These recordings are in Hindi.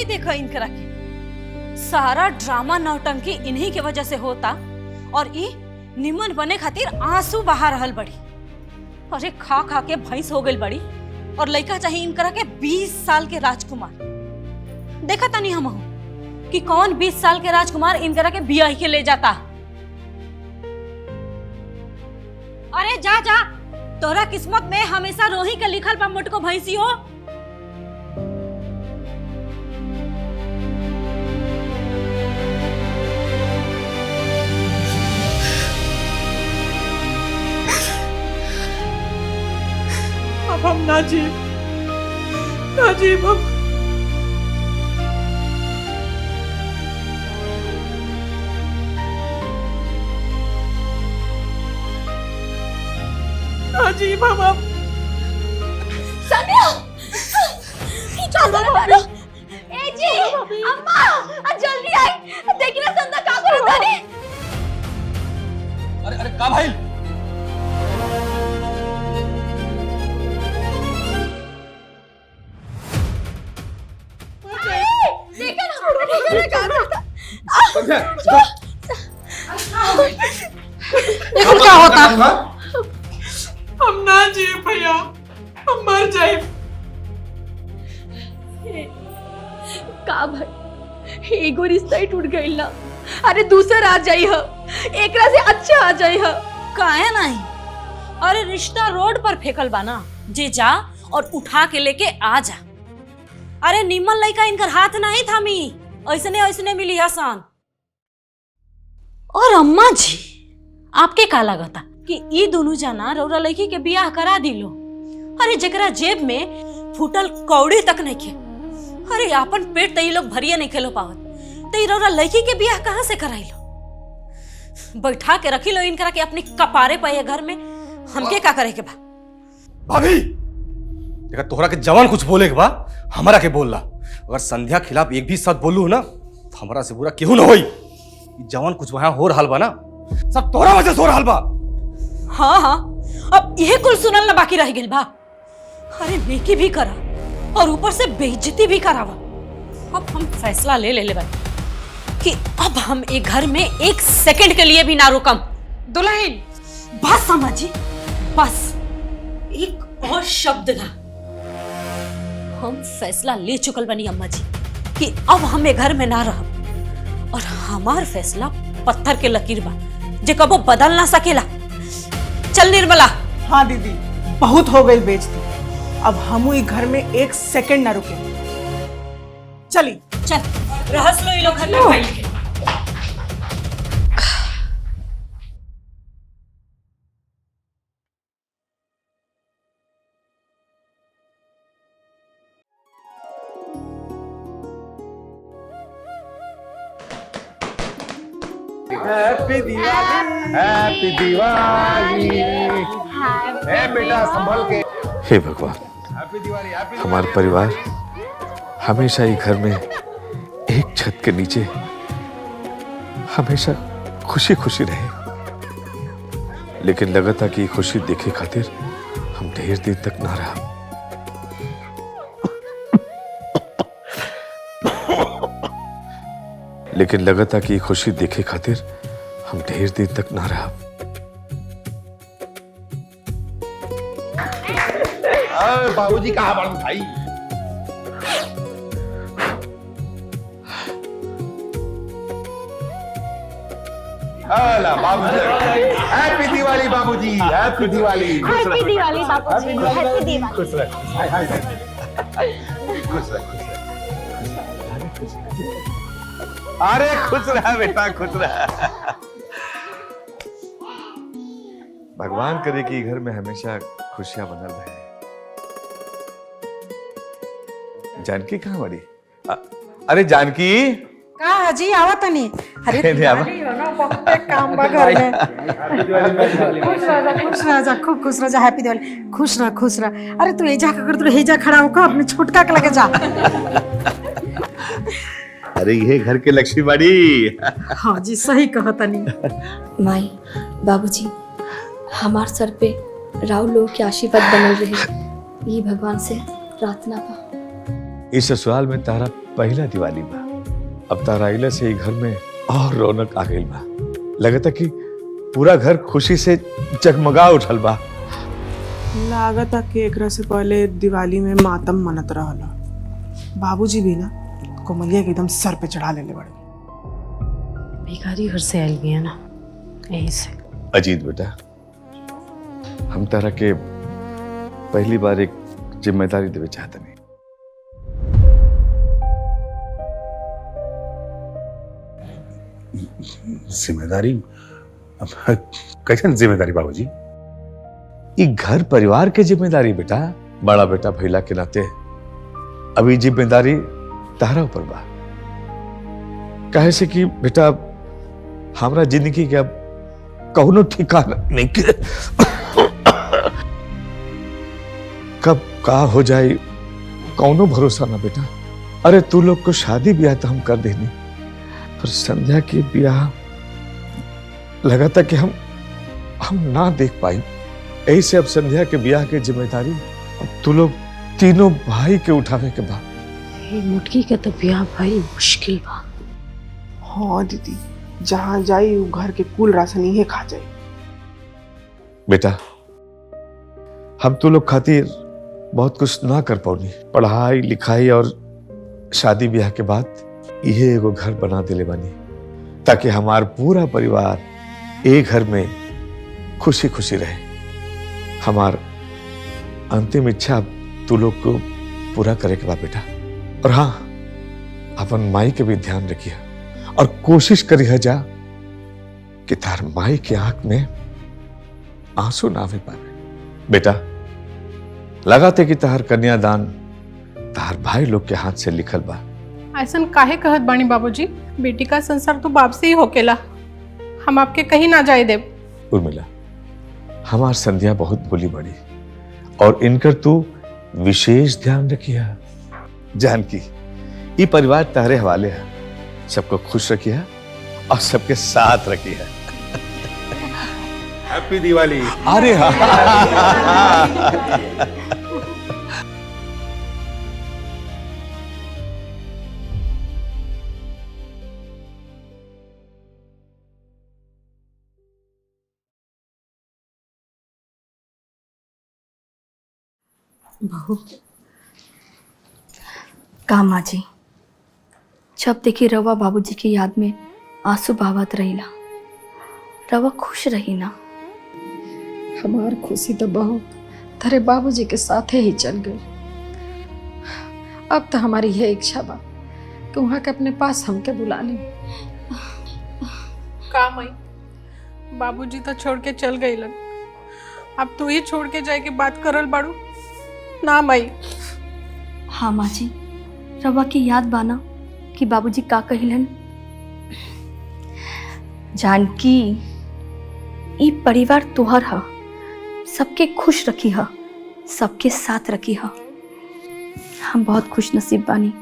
देखा इनकरा के सारा ड्रामा नौटंकी इन्हीं के वजह से होता और ई निमन बने खातिर आंसू बहा रहल बड़ी। अरे खा खा के भैंस हो गई बड़ी और लड़का चाहिए इनकरा के 20 साल के राजकुमार। देखा तनी हम कि कौन 20 साल के राजकुमार इनकरा के बियाह के ले जाता। अरे जा जा, तोरा किस्मत में हमेशा रोही के लिखल बा मुटको भैंसी हो। अब हम ना जी हम अजीब हम अब संध्या चलो ए जी अम्मा जल्दी आई देखी ना संध्या का करता रे। अरे अरे का भाई देखा ना देखो क्या होता। हम ना जी भैया, हम मर जाए। का भाई एगो रिश्ता ही टूट गइल ना। अरे दूसरा आ जाई ह, एकरा से अच्छा आ जाई ह। काहे नहीं? अरे रिश्ता रोड पर फेंकल बा ना, जे जा और उठा के लेके आ जा। अरे निमन लड़का इनकर हाथ नहीं थामी, ऐसने ऐसने मिली आसान। और अम्मा जी आपके का लगता कि ई दोनों जना रौरा लड़की के बियाह करा दिलो? अरे जकरा जेब में फूटल कौड़ी तक नहीं खे, अरे अपन पेट तई लोग भरिए नहीं खेलो पावत, तई रौरा लड़की के बियाह कहाँ से कराइलो? बैठा के रखी लो इनकरा के अपनी कपारे पे घर में। हमके का करे के बा? भाभी देखा तोहरा के जवान कुछ बोले के बा हमरा के बोल ला। अगर संध्या खिलाफ एक भी शब्द बोलू ना तो हमरा से बुरा केहू ना होई। जवान कुछ वहां हो रहल बा ना सब तोहरा वजह से हो रहल बा। हाँ हाँ, अब यह कुल सुनल ना बाकी रह गइल बा। अरे नेकी भी करा और ऊपर से बेइज्जती भी करावा। अब हम फैसला ले ले बानी कि अब हम एक घर में एक सेकंड के लिए भी ना रुकम। दुल्हन बस अम्मा जी, बस एक और शब्द ना। हम फैसला ले चुकल बनी अम्मा जी कि अब हम एक घर में ना रहब और हमार फैसला पत्थर के लकीर बा जे कबो बदल ना सकेला। चल निर्मला। हाँ दीदी, बहुत हो गई बेइज्जती। अब हम ही घर में एक सेकंड ना रुके। चली चल रहस लो ये लोग घर में भाई के। Happy Diwali, happy Diwali. है बेटा संभल के। हे भगवान, हैप्पी दिवाली, हैप्पी हमारा परिवार हमेशा ही घर में एक छत के नीचे हमेशा खुशी खुशी रहे। लेकिन लगातार कि खुशी देखे खातिर हम ढेर दिन तक ना रहा। लेकिन लगातार कि खुशी देखे खातिर हम ढेर दिन तक ना रहा। बाबूजी कहाँ बड़ू भाई? हाला बाबूजी, हैप्पी दिवाली बाबूजी, हैप्पी दिवाली। हैप्पी दिवाली बापूजी, हैप्पी दिवाली। खुश रह, हाय हाय खुश रह, खुश रह। अरे खुश रहा बेटा, खुश रहा। भगवान करे कि घर में हमेशा खुशियां बनल रहे। जानकी कहाँ बड़ी? अरे जानकी का हाजी आवत नहीं। अरे दिवाली हो ना, बहुत काम बा घर में। खुश रह जा, खूब खुश रह जा। हैप्पी दिवाली। खुश रह, खुश रह। अरे तू एजा का कर, तू हेजा खड़ा होकर अपने छोटका के लगे जा। अरे ये घर के लक्ष्मी बड़ी। हाँ जी, सही कहा तनी। माई बाबूजी, हमार सर पे राव लोग के आशीर्वाद बनल रहे। ये भगवान से प्रार्थना बा। इस ससुराल में तारा पहला दिवाली बा। अब तारा आइला से ही घर में और रौनक आ गई बा। लगता कि पूरा घर खुशी से जगमगा उठल बा। लागत कि एकरा से पहले दिवाली में मातम मनत रहल। बाबूजी भी ना कोमलिया के एकदम सर पे चढ़ा लेले बड़े। भिखारी घर से आयल भी है ना, यही से। अजीत बेटा, हम तारा के पहली बार एक जिम्मेदारी देवे चाहते नहीं। जिम्मेदारी? अब कैसे जिम्मेदारी बाबूजी? ये घर परिवार के जिम्मेदारी बेटा। बड़ा बेटा भैला के नाते अभी जिम्मेदारी तारा ऊपर बा। कहे से कि बेटा हमरा जिंदगी के अब कौनो ठिकाना नहीं के कब का हो जाए कौनो भरोसा ना बेटा। अरे तू लोग को शादी ब्याह तो हम कर देनी, पर संध्या की ब्याह लगा था कि हम ना देख पाई। यही से अब संध्या के ब्याह की जिम्मेदारी अब तू लोग तीनों भाई के उठावे के बाद। ये मुटकी के तो ब्याह भाई मुश्किल बा। हाँ दीदी, जहाँ जाई वो घर के कुल राशन ही खा जाए। बेटा हम तू लोग खातिर बहुत कुछ ना कर पाऊनी। पढ़ाई लिखाई और शादी ब्याह के बाद यह एगो घर बना दिले बानी, ताकि हमार पूरा परिवार एक घर में खुशी खुशी रहे। हमार अंतिम इच्छा तू लोग को पूरा करे के बाद बेटा। और हाँ, अपन माई के भी ध्यान रखिए और कोशिश करिए जा कि तार माई के आंख में आंसू ना भी पावे। बेटा लगाते कि तार कन्यादान तार भाई लोग के हाथ से लिखल बा। ऐसन काहे कहत बानी बाबूजी? बेटी का संसार तो बाप से ही होकेला, हम आपके कहीं ना जाए देव। उर्मिला, हमार संध्या बहुत बोली बड़ी और इनकर तू विशेष ध्यान रखिया। जानकी, ये परिवार तारे हवाले है। सबको खुश रखिया और सबके साथ रखिया। हैप्पी दिवाली। अरे हाँ। बहू का माँ जी, जब देखी रवा बाबूजी की याद में आंसू बहावत रहीला। रवा खुश रही ना। हमार खुशी तो बहू तेरे बाबूजी के साथ ही चल गई। अब तो हमारी यह इच्छा बा कि वहाँ के अपने पास हमके बुला लें। का माई, बाबूजी तो छोड़ के चल गई लन, अब तू ही छोड़ के जाए के बात करल बाड़ू ना माई। हाँ माँ जी, रवा की याद बाना कि बाबूजी का कहिलन। जानकी, ई परिवार तोहर ह, सबके खुश रखी ह, सबके साथ रखी ह। हम बहुत खुश नसीब बानी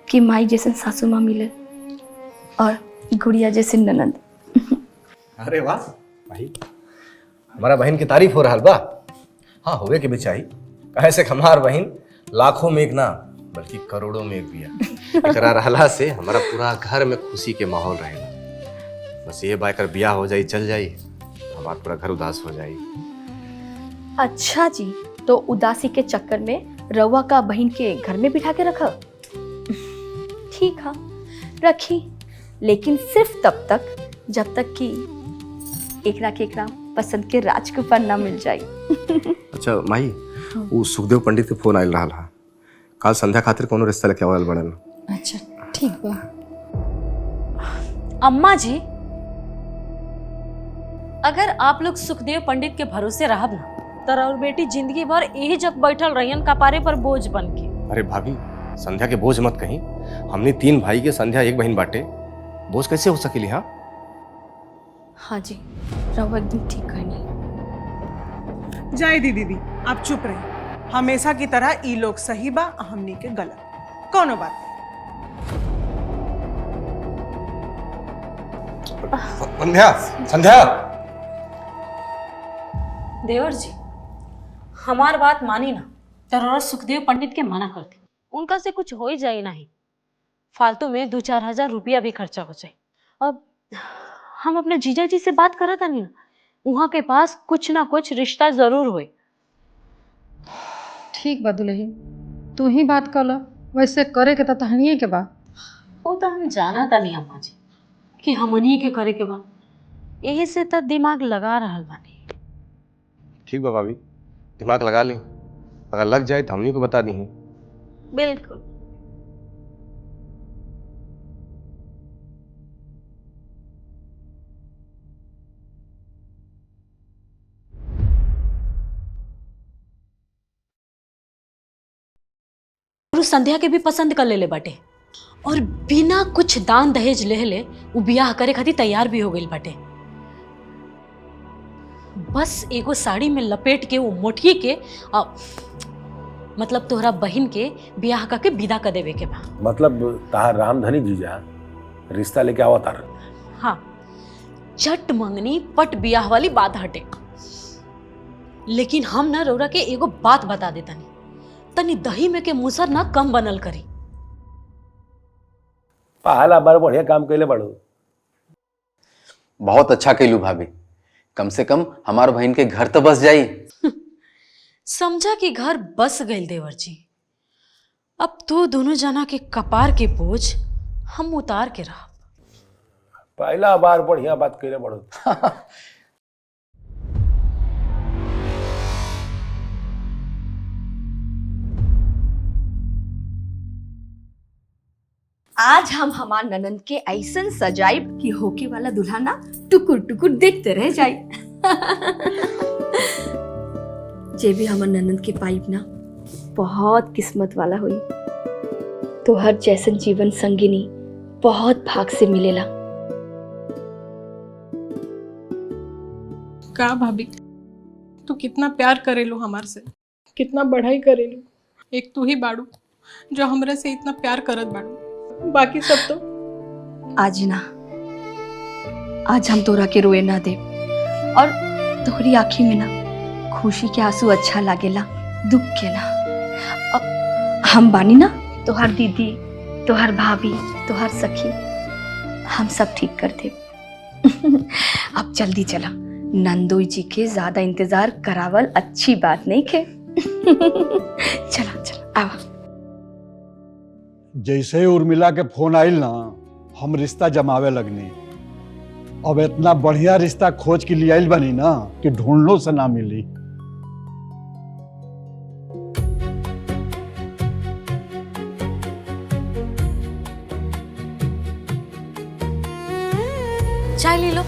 कि माई जैसे सासू माँ मिले और गुड़िया जैसे ननद। अरे वाह भाई, हमारा बहन की तारीफ हो रहा बा। हाँ, होवे के भी चाहिए। कहे से हमार बहन लाखों में एक ना बल्कि करोड़ों में एक बिया। एकरा रहला से हमारा पूरा घर में खुशी के माहौल रहेगा। बस ये बाकर बिया हो जाई, चल जाई, तो हमारा पूरा घर उदास हो जाई। अच्छा जी, तो उदासी के चक्कर में रवा का बहन के घर में बिठा के रखा। ठीक है, रखी, लेकिन सिर्फ तब तक जब तक कि एकरा के एकरा पसंद के राजकुमार ना मिल जाए। अच्छा माई, वो सुखदेव पंडित के फोन आयल रहा हा। काल संध्या खातिर कोनो रिश्ता लेके आवल बड़न। अच्छा ठीक बा। अम्मा जी, अगर आप लोग सुखदेव पंडित के भरोसे रहब ना, तर और बेटी जिंदगी भर यही जब बैठल रहियन कपारे पर बोझ बन के। अरे भाभी, संध्या के बोझ मत कहीं। हमने 3 भाई के, संध्या एक बहन बाटे, बोझ कैसे हो सकेली? हाँ हाँ जी, रवा एकदम ठीक कहनी। जाए दी दीदी, आप चुप रहे। हमेशा की तरह ई लोग सही बा, हमनी के गलत। कौनो बात नहीं। संध्या, संध्या। देवर जी, हमार बात मानी ना, तर और सुखदेव पंडित के मना करते। उनका से कुछ हो ही जाए नहीं, फालतू में 2-4 हजार रुपया भी खर्चा हो जाए। अब हम अपने जीजा जी से बात करा था नहीं, वहां के पास कुछ ना कुछ रिश्ता जरूर होए। ठीक बा दुल्ही, तू ही बात कर ला, वैसे करे के तो तहनिए के बा। वो तो हम जाना था नहीं अम्मा जी कि हमनी के करे के बा, यही से तो दिमाग लगा रहल बानी। ठीक बा भाभी, दिमाग लगा ली, अगर लग जाए तो हमनी को बता दी। बिल्कुल। और उस संध्या के भी पसंद कर ले बाटे, और बिना कुछ दान दहेज ले वो बियाह करे खातिर तैयार भी हो गई बाटे। बस एगो साड़ी में लपेट के वो मोटकी के मतलब तोहरा बहन के बियाह करके विदा कर देवे के बा। मतलब ताहार रामधनी जीजा रिश्ता लेके आवा तार। हाँ, चट मंगनी पट बियाह वाली बात हटे। लेकिन हम ना रौरा के एगो बात बता देता नहीं, तनी दही में के मुसर ना कम बनल करी। पहला बार बढ़िया काम कैले बड़ो। बहुत अच्छा कैलू भाभी, कम से कम हमार बहन के घर तो बस जाई। समझा कि घर बस गई देवर जी। अब तो दोनों जना के कपार के बोझ हम उतार के रह। पहला बार बढ़िया बात कैले बड़ो। आज हम हमार ननद के ऐसन सजाइब कि होके वाला दुल्हा ना टुकुर टुकुर देखते रह जाए। जे भी हमार ननद के पाइप ना बहुत किस्मत वाला हुई। तो हर जैसन जीवन संगिनी बहुत भाग से मिलेला। का भाभी, तू कितना प्यार करेलू हमार से, कितना बढ़ाई करेलू। एक तू ही बाड़ू जो हमरे से इतना प्यार करत बाड़ू, बाकी सब तो आज ना, आज हम तोरा के रोए ना दे, और तोहरी आँखी में ना खुशी के आंसू अच्छा लागेला, दुख के ना। अब हम बानी ना, तोहर दीदी, तोहर भाभी, तोहर सखी, हम सब ठीक कर दे। अब जल्दी चला, नंदोई जी के ज्यादा इंतजार करावल अच्छी बात नहीं खे। चला चला आवा। जैसे ही उर्मिला के फोन आइल ना, हम रिश्ता जमावे लगनी। अब इतना बढ़िया रिश्ता खोज के लिए आइल बनी ना कि ढूंढलो से ना मिली। चाय ले लो।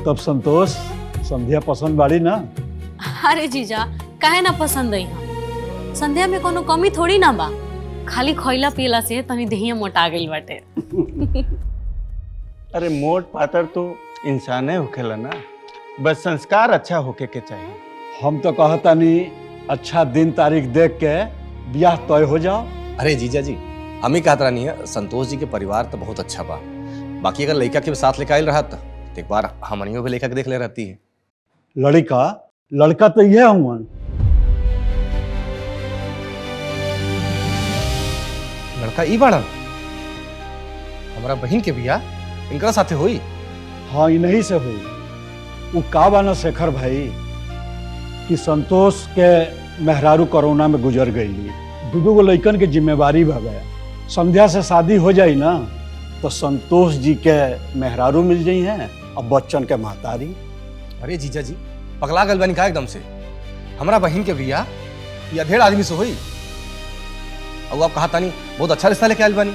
तब संतोष, संध्या पसंद बाड़ी ना? अरे जीजा, काहे ना पसंद आई हम। संध्या में कोनो कमी थोड़ी ना बा, खाली खइला पियला से तनी देहिया मोटा गइल बाटे। अरे मोट पातर तो इंसाने होखेला ना, बस संस्कार अच्छा होके के चाहिए। हम तो कहता नहीं, अच्छा दिन तारीख देख के ब्याह तय हो जाओ। अरे जीजा जी, हम ही कहत नहीं है, संतोष जी के परिवार तो बहुत अच्छा बा। बाकी अगर लड़का के साथ लेके आयल रहत तो एक बार हमनियों भी लेकर देख ले रहती है। लड़का तो ये हूँ। लड़का ई बाड़ा, हमारा बहन के बियाह इनका साथे हुई। हाँ, इन्हीं से हुई। वो का बा ना शेखर भाई कि संतोष के मेहरारू कोरोना में गुजर गई। दू लड़कन के जिम्मेवारी भा गया। संध्या से शादी हो जाई ना तो संतोष जी के मेहरारू मिल जाई हैं और बच्चन के महतारी। अरे जीजा जी, पगला गल बनी का एकदम से। हमारा बहन के बियाह ये अधेड़ आदमी से हुई, और आप कहा तानी बहुत अच्छा रिश्ता लेके आयल बनी।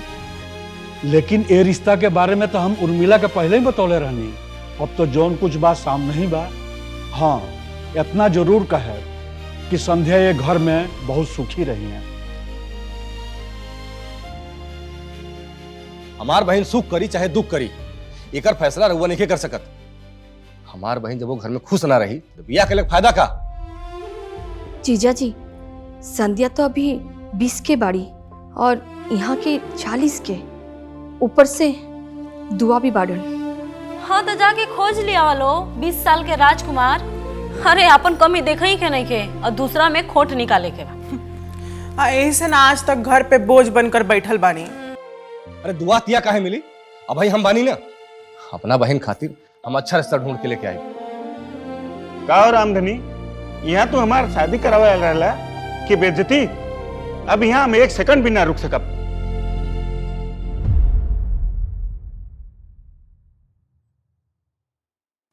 लेकिन ये रिश्ता के बारे में तो हम उर्मिला के पहले ही बतौले रहनी। अब तो जौन कुछ बात सामने ही बा। हाँ, इतना जरूर कहे कि संध्या ये घर में बहुत सुखी रही है। हमार बहन सुख करी चाहे दुख करी, एकर फैसला रउआ नहीं कर सकत। हमार बहन जब वो घर में खुश ना रही तो बियाह के लिए फायदा का? जीजा जी, संध्या तो अभी 20 के बाड़ी और यहाँ के 40 के, ऊपर से दुआ भी बाड़न। हाँ तो जाके खोज लिया वालो 20 साल के राजकुमार। अरे अपन कमी देखा ही के नहीं के और दूसरा में खोट निकाले के बा। यही से ना आज तक घर पे बोझ बनकर बैठल बानी। अरे दुआ तिया काहे मिली? अब भाई हम बानी ना, अपना बहन खातिर हम अच्छा रिश्ता ढूंढ के लेके आए। का और रामधनी, यहाँ तो हमार शादी करावे रहला कि बेइज्जती? अब यहाँ हम 1 सेकंड भी ना रुक सकब।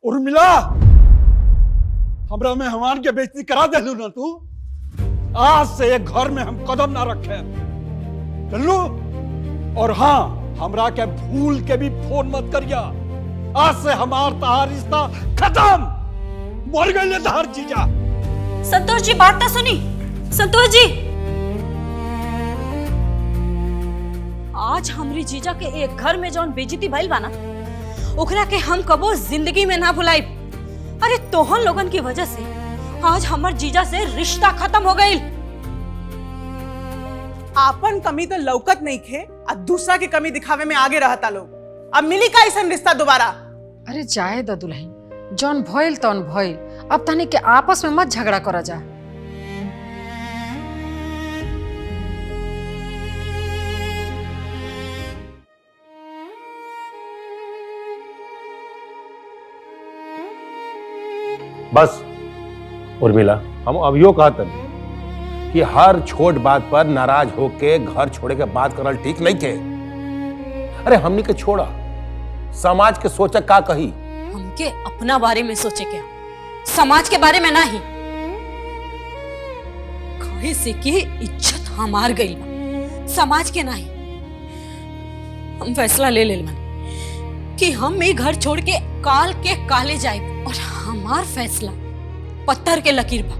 उर्मिला, हमरा मेहमान के बेइज्जती करा देलू ना तू। आज से एक घर में हम कदम ना रखे चलू। और हाँ, हमरा के भूल के भी फोन मत करिया। आज से हमार तहार रिश्ता खत्म। मर गए तहार जीजा। संतोष जी बात तो सुनी। संतोष जी, आज हमरी जीजा के एक घर में जौन बेइज्जती भइल बा ना, ओकरा के हम कबो जिंदगी में ना भुलाई। अरे तोहन लोगन की वजह से आज हमर जीजा से रिश्ता खत्म हो गई। आपन कमी तो लौकत नहीं खे और दूसरा की कमी दिखावे में आगे रहता लोग। अब मिली का ऐसा रिश्ता दोबारा? अरे जाए द दुल्हन, जौन भइल तौन भइल। अब तनी के आपस में मत झगड़ा करा जा। बस उर्मिला, हम अब यो कहते कि हर छोट बात पर नाराज होके घर छोड़े के बात करल ठीक नहीं के। अरे हमनी के छोड़ा, समाज के सोचा का कही। हमके अपना बारे में सोचे क्या, समाज के बारे में नहीं। कहे से कि इज्जत हमार गई बा, समाज के नहीं। हम फैसला ले मन कि हम ये घर छोड़ के काल के काले जाए और हमार फैसला पत्थर के लकीर बा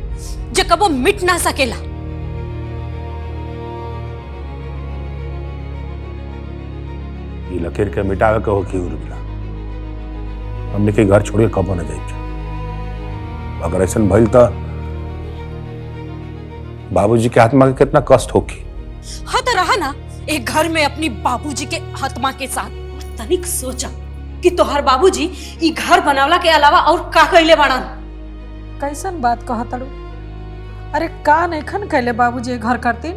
जो कबो मिट ना सकेला। ये लकीर के मिटावे के हो कि उर्मिला, हमने के घर छोड़ के कबो न जाए। अगर ऐसा भइल तो बाबूजी के आत्मा के कितना कष्ट होगी। हाँ तो रहा ना एक घर में अपनी बाबूजी के आत्मा के साथ। और तनिक सोचा कि तोहर बाबूजी ई घर बनावला के अलावा और का कइले बाड़न। कैसन बात कहतड़ू? अरे का नैखन कैले बाबूजी घर करती?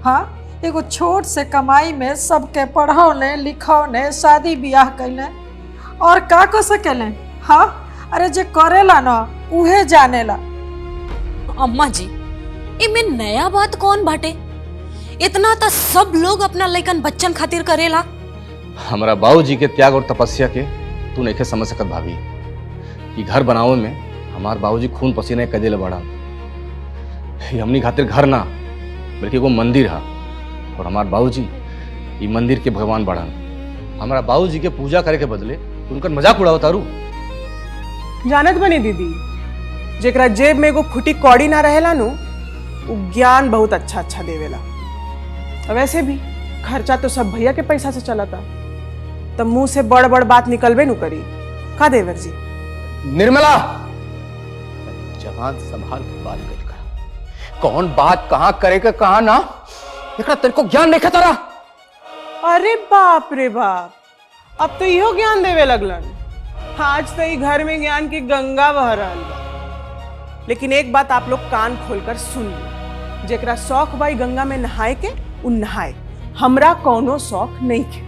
हाँ, एगो छोट से कमाई में सबके पढ़ौने लिखौने शादी ब्याह कैले और का कर सकेले? हाँ, अरे जे करेला ना उहे जानेला। अम्मा जी, इमे नया बात कौन बाटे? इतना तो सब लोग अपना लइकन बच्चन खातिर करेला। हमारा बाबूजी के त्याग और तपस्या के तू नहीं समझ सकत भाभी। कि घर बनावे में हमार बाबूजी खून पसीने कदेले बड़ा। ये हमनी खातिर घर ना बल्कि वो मंदिर है और हमार बाबूजी ये मंदिर के भगवान बड़ा। हमारा बाबूजी के पूजा करे के बदले उनका मजाक उड़ाओ तारू। जानत बनी दीदी, जेकरा जेब में एगो फुटी कौड़ी ना रहेला नु, वो ज्ञान बहुत अच्छा अच्छा देवेला। वैसे भी खर्चा तो सब भैया के पैसा से चला था, तब मुंह से बड़ बड़ बात निकलबे नु करी। का देवर जी? निर्मला, जवान संभाल के बात कर। कौन बात कहां करे के कहां ना, एकरा तेरे को ज्ञान नहीं खतरा। अरे बाप रे बाप, अब तो इहो ज्ञान देवे लगलन। आज तो घर में ज्ञान की गंगा बह रहल बा। लेकिन एक बात आप लोग कान खोलकर सुन लो, जेकरा शौक बाई गंगा में नहाए के उ नहाए। हमरा कौनो शौक नहीं के।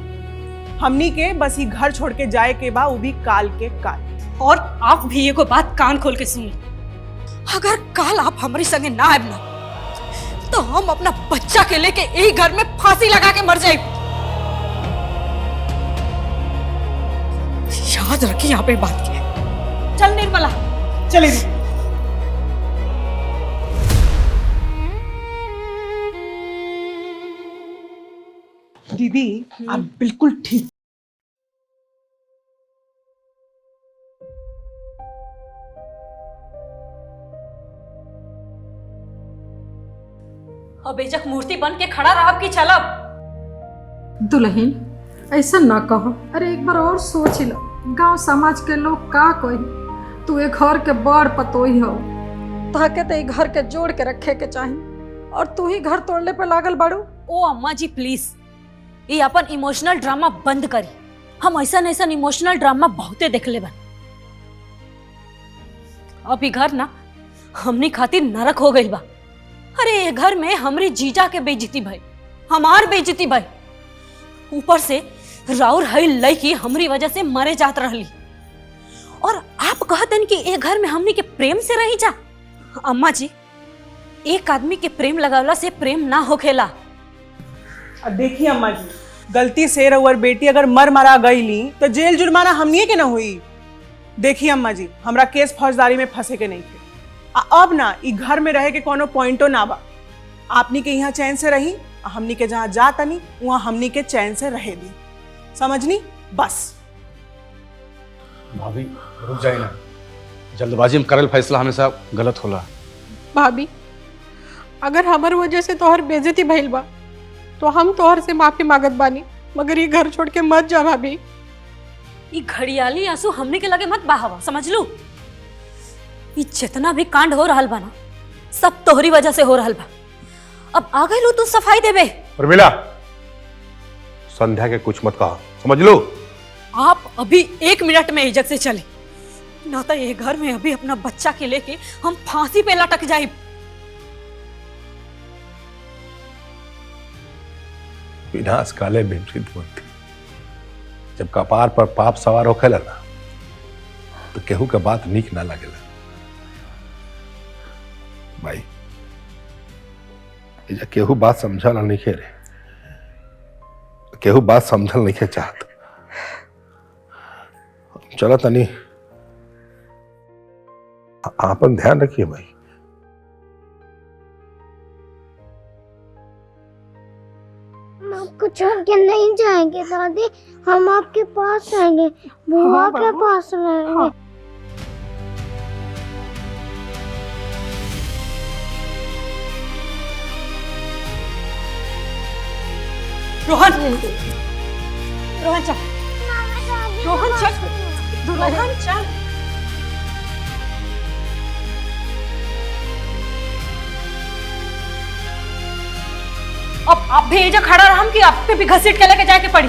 हमनी के बस ही घर छोड़ के जाए के बा, वो भी काल के काल। और आप भी एगो बात कान खोल के सुन, अगर काल आप हमारी संगे ना आए ना तो हम अपना बच्चा के लेके एक घर में फांसी लगा के मर जाए। याद रखिए यहाँ पे बात की है। चल निर्मला, चले दीदी, आप बिल्कुल ठीक। अब बेजक मूर्ति बन के खड़ा रहा कि चलब। दुल्हन ऐसा ना कहो। अरे एक बार और सोच लो, गांव समाज के लोग का कही? तू एक घर के बड़ पतोही हो, ताके ते घर के जोड़ के रखे के चाहिए और तू ही घर तोड़ने पे लागल बाड़ू। ओ अम्मा जी प्लीज, ये अपन इमोशनल ड्रामा बंद करी हम ऐसा इमोशनल ड्रामा बहुते देखले बन। अब ई घर ना हमनी खातिर नरक हो गइल बा। अरे ये घर में हमरी जीजा के बेइज्जती भई, हमार बेइज्जती भई, ऊपर से राउर हई लड़की हमरी वजह से मरे जात रहली। और आप कहतन कि ये घर में हमनी के प्रेम से रही जा। अम्मा जी, एक आदमी के प्रेम लगावला से प्रेम ना होखेला। अब देखिए अम्मा जी, गलती से रउर बेटी अगर मर मरा गईली तो जेल जुर्माना हमनिए के ना हुई। देखिए अम्मा जी, हमरा केस फौजदारी में फंसे के नहीं थे। अब ना ई घर में रहे के कोनो पॉइंटो ना बा। आपनी के यहाँ चैन से रही, हमनी के जहाँ जा तनी वहाँ हमनी के चैन से रहे दी, समझनी? बस। भाभी रुक जाए ना, जल्दबाजी में करल फैसला हमेशा गलत होला। भाभी, अगर हमार वजह से तोहर बेइज्जती भइल बा तो हम तोहर से माफी मांगत बानी, मगर ये घर छोड़ के मत जा भाभी। ई घड़ियाली आंसू हमने के लगे मत बहावा, समझ लू? ई जितना भी कांड हो रहल बा ना, सब तोहरी वजह से हो रहल बा। अब आ गई लो तू सफाई देबे। उर्मिला, संध्या के कुछ मत कहा, समझ लो? आप अभी 1 मिनट में इज्जत से चले, ना तो ये घर में अभी अपना बच्चा के लेके हम फांसी पे लटक जाए। विनाश काले विपरीत बुद्धि। जब कपार पर पाप सवार होखेला ना तो केहू के बात नीक ना लगेला। भाई, एजा केहू बात समझल नहीं रे, केहू बात समझल नहीं चाहत। चलो तनी आपन ध्यान रखिए भाई। हम आपको छोड़ के नहीं जाएंगे दादी, हम आपके पास आएंगे, बुआ के पास रहेंगे। रोहन, रोहन चल, रोहन चल, रोहन चल। अब आप भी एजा खड़ा रहम कि आप पे भी घसीट के लेके जाके पड़ी।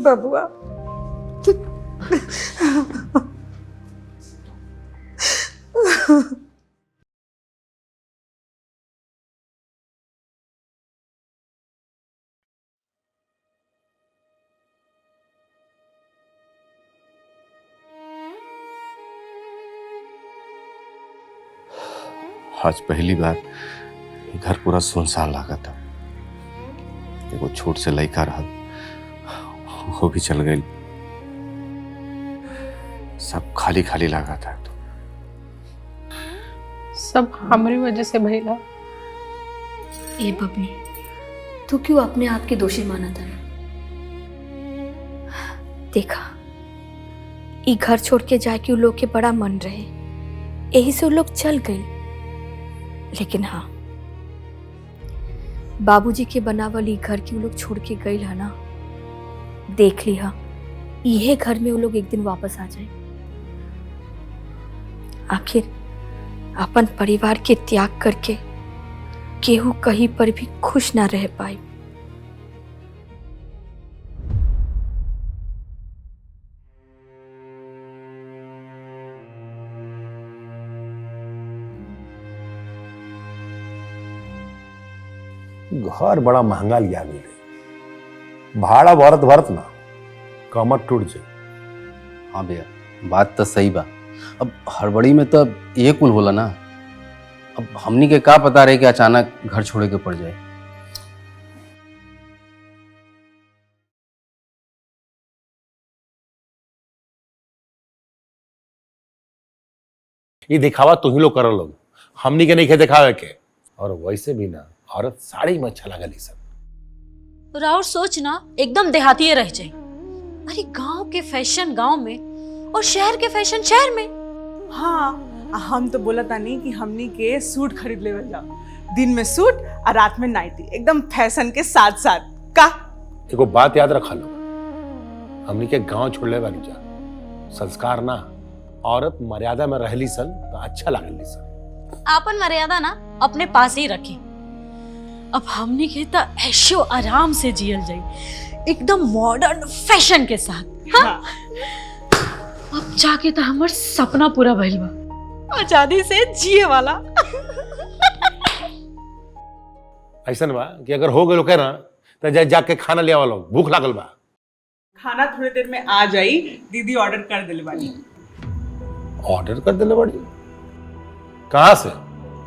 बबुआ, आज पहली बार घर पूरा सुनसान लगा था। एगो छोट से लड़का रहा, वो भी चल गई। सब खाली खाली लगा था। तो सब हमारी वजह से भइला। ए बबनी, तू क्यों अपने आप के दोषी माना था? देखा, ई घर छोड़ के जाए कि उ लोग के बड़ा मन रहे, यही से उ लोग चल गई। लेकिन हाँ, बाबूजी के बनावल ई घर की उ लोग छोड़ के गई है ना, देख ली हा, यह घर में वो लोग एक दिन वापस आ जाए। आखिर अपन परिवार के त्याग करके केहू कहीं पर भी खुश ना रह पाए। घर बड़ा महंगा लिया मिले, भाड़ा भरत भरत ना कमर टूट जाए। हाँ भैया, बात तो सही बा। अब हड़बड़ी में तो ये कुल होला ना। अब हमनी के का पता रहे कि अचानक घर छोड़े के पड़ जाए। ये दिखावा तू ही लोग कर लोग, हमनी के नहीं के दिखावे के। और वैसे भी ना, औरत साड़ी में अच्छा लगा सब। राउर सोच ना एकदम देहाती रह जाए। अरे गांव के फैशन गांव में और शहर के फैशन शहर में। हाँ, हम तो बोला था नहीं कि हमनी के सूट खरीद ले जाओ, दिन में सूट और रात में नाइटी, एकदम फैशन के साथ साथ। का एगो बात याद रखा लो, हमनी के गांव छोड़ले बानी जा, संस्कार ना औरत मर्यादा में रहली सन तो अच्छा लागली सन। आपन मर्यादा ना अपने पास ही रखी। अब हमने के तो ऐशो आराम से जियल जाई, एकदम मॉडर्न फैशन के साथ। हाँ? अब जाके तो हमार सपना पूरा भइल बा, आजादी से जिए वाला। ऐसा बा कि अगर हो गए ना तो जाके खाना ले आवा लोग, भूख लागल बा। खाना थोड़ी देर में आ जाई, दीदी ऑर्डर कर दिले बानी। ऑर्डर कर दिले बड़ी? कहाँ से?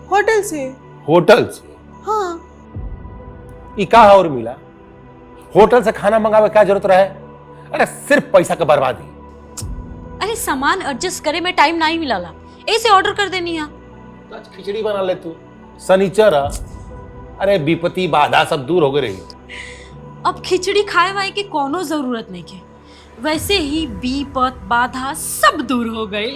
होटल से। होटल से? हाँ। ये कहा और मिला? होटल से खाना मंगावे क्या जरूरत रहे? अरे सिर्फ पैसा का बर्बादी। अरे सामान एडजस्ट करे में टाइम नहीं मिला, ऐसे ऑर्डर कर देनी है। तो आज खिचड़ी बना ले तू, सनीचर। अरे विपत्ति बाधा सब दूर हो गई रही। अब खिचड़ी खाए वाए की कोनो जरूरत नहीं के, वैसे ही विपत बाधा सब दूर हो गई।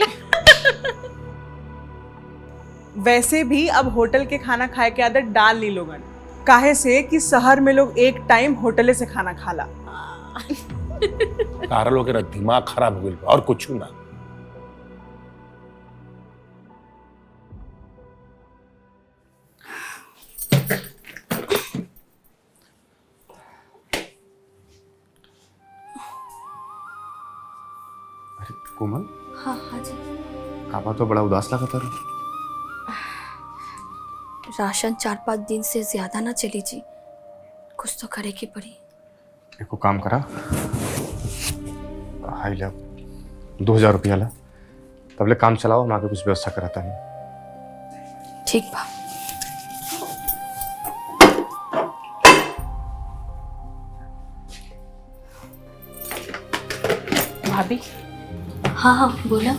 वैसे भी अब होटल के खाना खाए के आदत डाल ली लोगन, काहे से कि शहर में लोग एक टाइम होटले से खाना खाला। तारा लोग के दिमाग खराब हो गई और कुछ ना। कोमल, हाँ हाँ जी। काबा तो बड़ा उदास लगा था। राशन 4-5 दिन से ज्यादा ना चली जी, कुछ तो करे की पड़ी। एको काम करा, हाई ला 2000 रुपया ला, तबले काम चलाओ, हम आगे कुछ व्यवस्था कराता नहीं। ठीक बा। भाभी, हाँ हाँ बोला।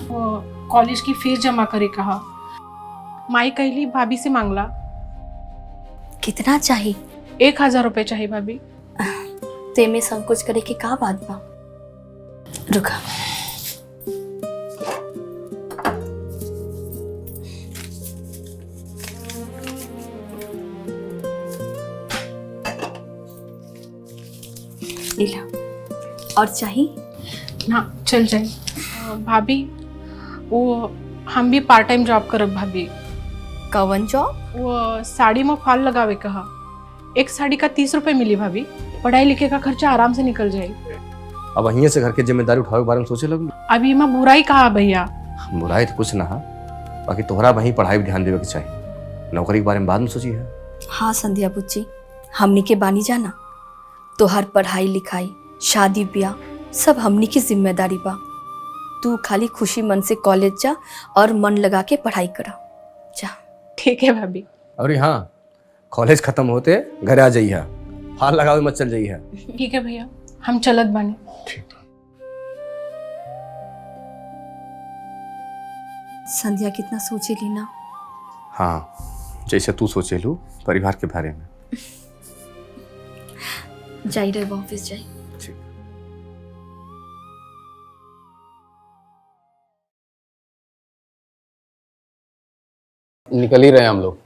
कॉलेज की फीस जमा करे कहा, माई कहली भाभी से मांगला। कितना चाहिए? 1000 रुपए चाहिए भाभी। ते में संकोच करे की का बात बा? रुका। इला और चाहिए ना चल जाए। भाभी वो हम भी पार्ट टाइम जॉब करब भाभी। कवन जॉब? वो साड़ी में फॉल लगावे कहा, एक साड़ी का 30 रुपए मिली भाभी, पढ़ाई लिखे का खर्चा आराम से निकल जाए। अब वहीं से घर की जिम्मेदारी उठावे के बारे में सोचे लगू। अभी मैं बुराई कहा भैया? बुराई तो कुछ ना है, बाकी तोहरा वहीं पढ़ाई भी ध्यान देवे के चाहिए, नौकरी के बारे में बाद में सोची है। हाँ संध्या बुच्ची, हमनी के बानी जाना, तो हर पढ़ाई लिखाई शादी ब्याह सब हमनी की जिम्मेदारी बा। तू खाली खुशी मन से कॉलेज जा और मन लगा के पढ़ाई करा जा। ठीक है भाभी। अरे हाँ, कॉलेज खत्म होते घर आ जाइए, फाल लगावे मत चल जाइए। ठीक है भैया, हम चलत बानी। संध्या कितना सोचे ली ना। हाँ, जैसे तू सोचे लू परिवार के बारे में। जाई रहे ऑफिस जाई। निकल ही रहे हम लोग।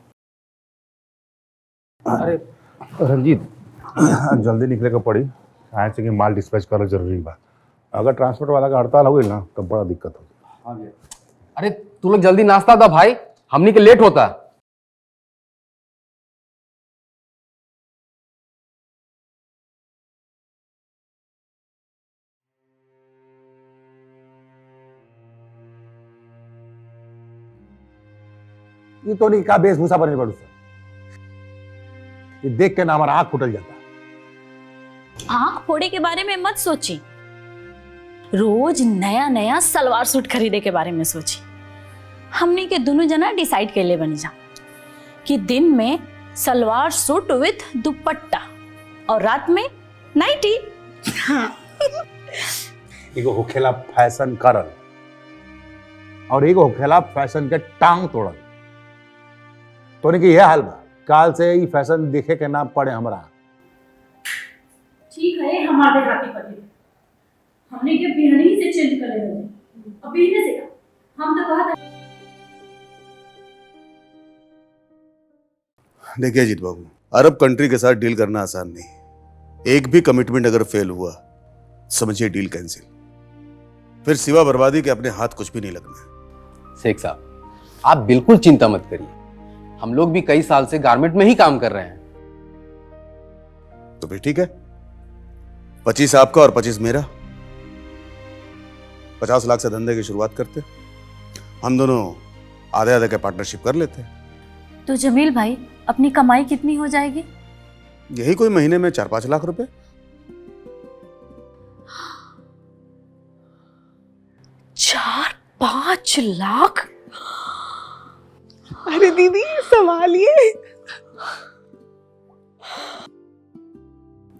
अरे रंजीत, जल्दी निकले का पड़ी, काहे से कि माल डिस्पैच करना जरूरी बा। अगर ट्रांसपोर्ट वाला का हड़ताल हो गई ना तो बड़ा दिक्कत हो जाए। अरे तू लोग जल्दी नाश्ता था भाई, हमनी के लेट होता। ये तो नहीं का वेशभूषा बने पड़ू सर, ये देख के ना हमारा आँख फुटल जाता। आँख फोड़े के बारे में मत सोची, रोज नया नया सलवार सूट खरीदे के बारे में सोची। हमने के दोनों जना डिसाइड कर ले बनी जा कि दिन में सलवार सूट विथ दुपट्टा और रात में नाइटी। एगो होखेला फैशन करल और एगो होखेला फैशन के टांग तोड़ल। तो नहीं कि यह हाल बा, काल से ये फैशन देखे के ना पड़े हमरा। ठीक है, हमारे हाथी पति हमने के बिहनी से चेंज कर ले, अभी ने से हम तो कहा था। देखिए अजीत बाबू, अरब कंट्री के साथ डील करना आसान नहीं। एक भी कमिटमेंट अगर फेल हुआ समझिए डील कैंसिल। फिर सिवा बर्बादी के अपने हाथ कुछ भी नहीं लगना। शेख साहब, आप बिल्कुल चिंता मत करिए, हम लोग भी कई साल से गारमेंट में ही काम कर रहे हैं। तो फिर ठीक है, 25 आपका और 25 मेरा। 50 लाख से धंधे की शुरुआत करते, हम दोनों आधे आधे के पार्टनरशिप कर लेते। तो जमील भाई, अपनी कमाई कितनी हो जाएगी? यही कोई महीने में 4-5 लाख रुपए। 4-5 लाख? अरे दीदी संभालिए।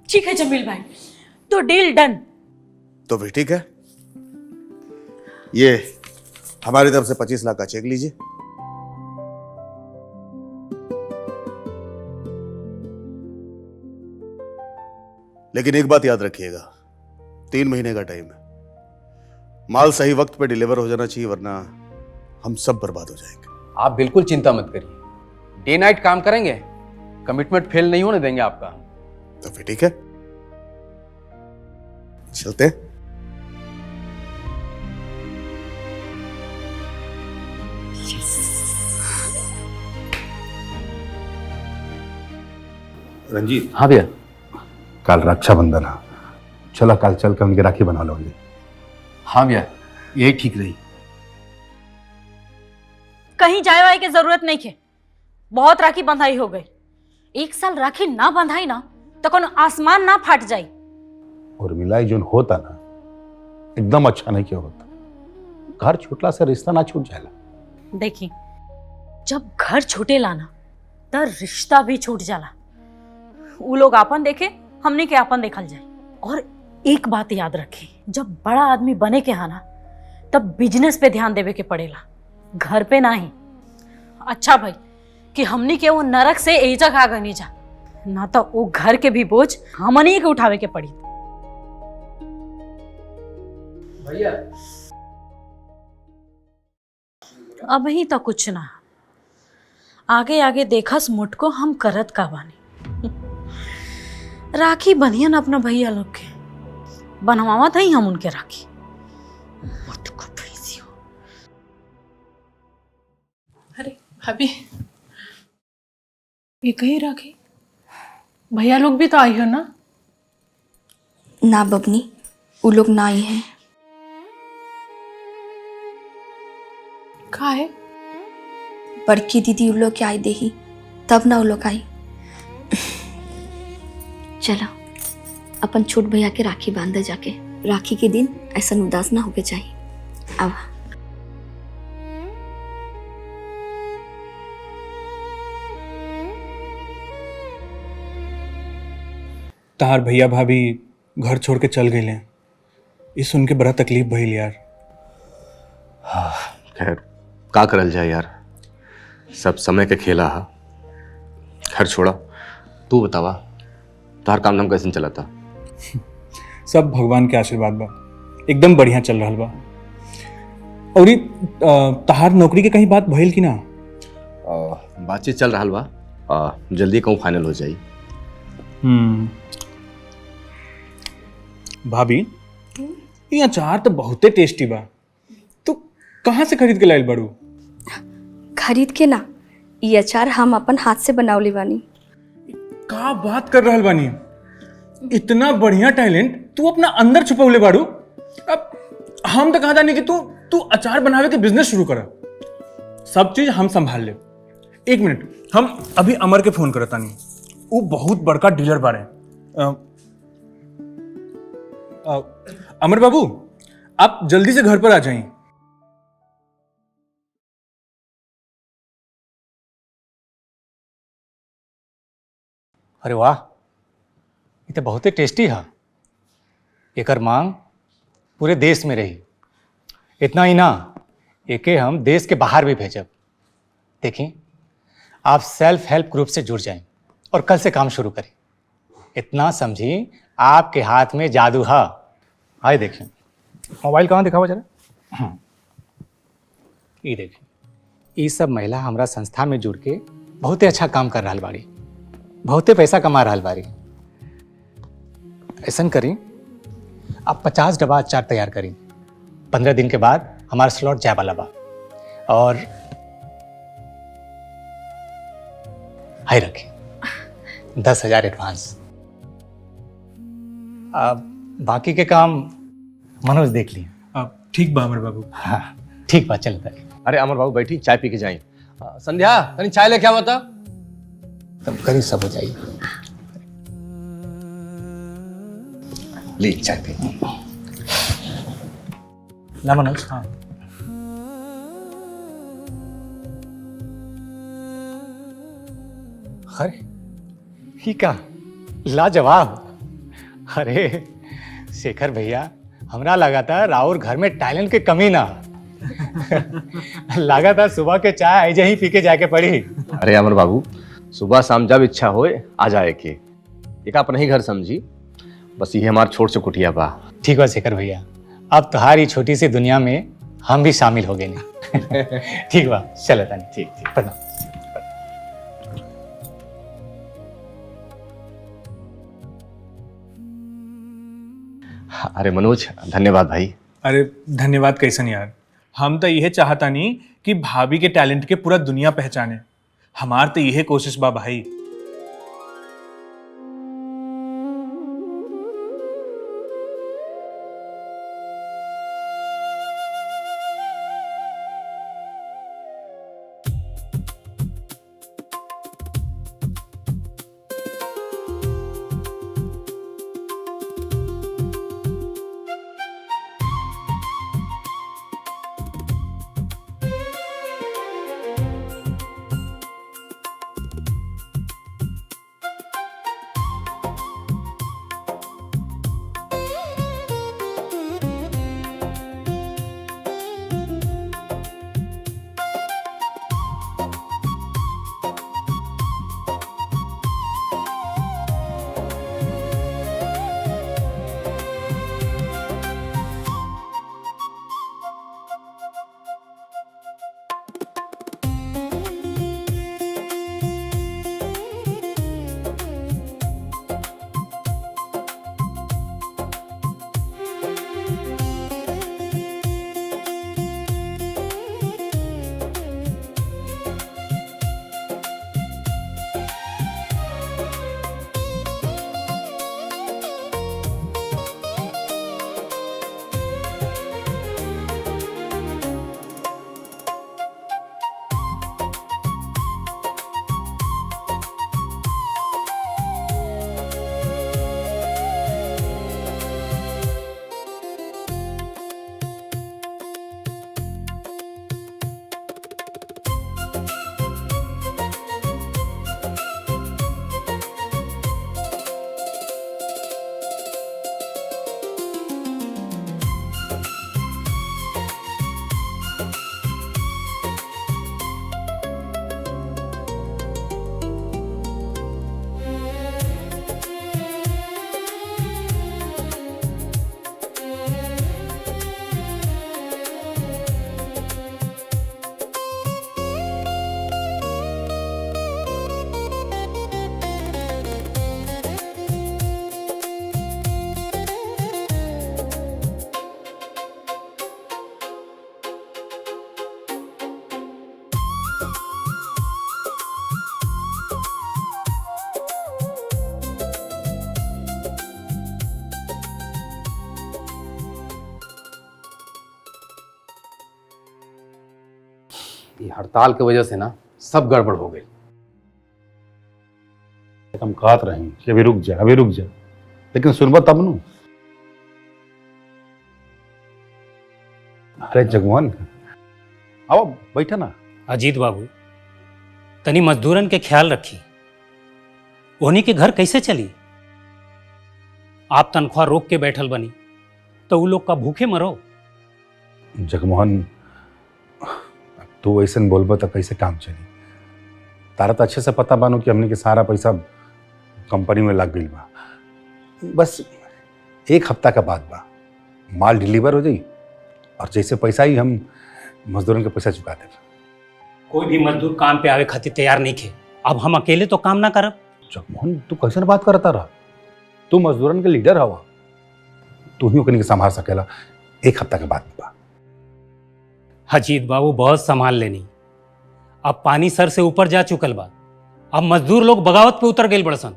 ठीक है जमील भाई, तो डील डन। तो फिर ठीक है, ये हमारी तरफ से 25 लाख का चेक लीजिए। लेकिन एक बात याद रखिएगा, 3 महीने का टाइम है। माल सही वक्त पे डिलीवर हो जाना चाहिए, वरना हम सब बर्बाद हो जाएंगे। आप बिल्कुल चिंता मत करिए, डे नाइट काम करेंगे, कमिटमेंट फेल नहीं होने देंगे आपका। तो फिर ठीक है, चलते हैं। रंजीत, हाँ भैया। कल रक्षाबंधन है, चलो कल चल के उनकी राखी बना लो। हाँ भैया, यही ठीक रही। कहीं जाए वाए की जरूरत नहीं है, बहुत राखी बंधाई हो गई। 1 साल राखी ना बंधाई ना तो कौन आसमान ना फाट जाई। और मिलाई जो होता ना, एकदम अच्छा नहीं क्या होता। घर छूटला से रिश्ता ना छूट जाएगा। देखी, जब घर छूटे लाना तो रिश्ता भी छूट जाला। वो लोग आपन देखे, हमने के आपन देखल जाए। और एक बात याद रखी, जब बड़ा आदमी बने के हाना तब बिजनेस पे ध्यान देवे के पड़ेला, घर पे नहीं। अच्छा भाई कि हमनी के वो नरक से एजा खा गनी जा, ना तो वो घर के भी बोझ हमनी के उठावे के पड़ी। भैया अब ही तो कुछ ना, आगे आगे देखस मुटको हम करत का बानी। राखी बनियन अपना भैया लोग के, बनवावा था ही हम उनके राखी। मुटको भेजी हो। अरे भाभी, ये कहीं राखी? भैया लोग भी तो आई हो ना? ना बबनी, वो लोग ना आई हैं। कहाँ है? बड़की दीदी उन लोग के आई देही, तब ना वो लोग आई। चलो अपन छोट भैया के राखी बांधे जाके। राखी के दिन ऐसा उदास ना होके चाहिए। अब तार भैया भाभी घर छोड़ के चल गए, ये सुन के बड़ा तकलीफ भइल यार। खैर का करल जाए यार, सब समय के खेला हा। घर छोड़ा, तू बतावा तार काम धाम कैसे चला था? सब भगवान के आशीर्वाद बा, एकदम बढ़िया चल रहा बा। और ये तहार नौकरी के कहीं बात भइल कि ना? बातचीत चल रहा बा, जल्दी कहूँ फाइनल हो जाई। भाभी, ये अचार तो बहुते टेस्टी बा, तू कहाँ से खरीद के लाइल बड़ू? खरीद के ना, ये अचार हम अपन हाथ से बनावली बानी। का बात कर रहल बानी, इतना बढ़िया टैलेंट तू अपना अंदर छुपौले बाड़ू। अब हम तो कहा जानी कि तू अचार बनावे के बिजनेस शुरू कर, सब चीज हम संभाल ले। 1 मिनट, हम अभी अमर के फोन करता नहीं, वो बहुत बड़का डीलर बारे। अमर बाबू, आप जल्दी से घर पर आ जाइए। अरे वाह, ये तो बहुत ही टेस्टी है। एकर मांग पूरे देश में रही। इतना ही ना, एके हम देश के बाहर भी भेजब। देखिए, आप सेल्फ हेल्प ग्रुप से जुड़ जाएं और कल से काम शुरू करें। इतना समझिए, आपके हाथ में जादू है। आइए देखिए, मोबाइल कहाँ दिखावा जरा। ये देखिए, ये सब महिला हमारा संस्था में जुड़ के बहुत ही अच्छा काम कर रहा बाड़ी, बहुते पैसा कमा रहा बारी। ऐसा करी, आप 50 डब्बा अचार तैयार करी, 15 दिन के बाद हमारा स्लॉट जाए वाला बा। और हाय रखे 10,000 एडवांस। अब बाकी के काम मनोज देख लिए। ठीक बा अमर बाबू। हाँ ठीक बा, चलता है। अरे अमर बाबू बैठी, चाय पी के जाए। संध्या तनी चाय लेके आओ बता। तब करीब सब हो जाइए। ले चाय पी ला मनोज। हाँ अरे ही का लाजवाब। अरे शेखर भैया, हमरा लगा था राउर घर में टैलेंट के कमी ना। लगा था सुबह के चाय ऐसे ही पी के जाके पड़ी। अरे अमर बाबू, सुबह शाम जब इच्छा होए आ जाए के, एक अपना ही घर समझी, बस ये हमार छोट से कुटिया बा। ठीक बा शेखर भैया, अब तुम्हारी छोटी सी दुनिया में हम भी शामिल हो गए नहीं। ठीक बा, चलो तानी। ठीक ठीक, प्रणाम। अरे मनोज, धन्यवाद भाई। अरे धन्यवाद कैसन यार, हम तो यह चाहता नहीं कि भाभी के टैलेंट के पूरा दुनिया पहचाने। हमार तो यह कोशिश बा भाई। ये हड़ताल की वजह से ना सब गड़बड़ हो गई। हम कहत रही कि अभी रुक जा, अभी रुक जा, लेकिन सुनबा तब नु। अरे जगवान, आओ बैठा ना। अजीत बाबू, तनी मजदूरन के ख्याल रखी, उन्हीं के घर कैसे चली। आप तनख्वाह रोक के बैठल बनी तो वो लोग का भूखे मरो। जगमोहन, तू ऐसे बोलबा तो कैसे काम चली। तारा तो अच्छे से पता बानो कि हमने के सारा पैसा कंपनी में लग गई बा। बस 1 हफ्ता का बाद बा, माल डिलीवर हो जाई और जैसे पैसा ही हम मजदूरों के पैसा चुका दे। कोई भी मजदूर काम पे आवे खातिर तैयार नहीं थे। अब हम अकेले तो काम ना करब। जगमोहन, तू कैसे बात करता रहा। तू मजदूरन के लीडर हवा, तू ही ओकनी के संभाल सकेला। 1 हफ्ता के बाद बा, अजीत बाबू बहुत संभाल लेनी। अब पानी सर से ऊपर जा चुकल बा। अब मजदूर लोग बगावत पे उतर गए बड़सन।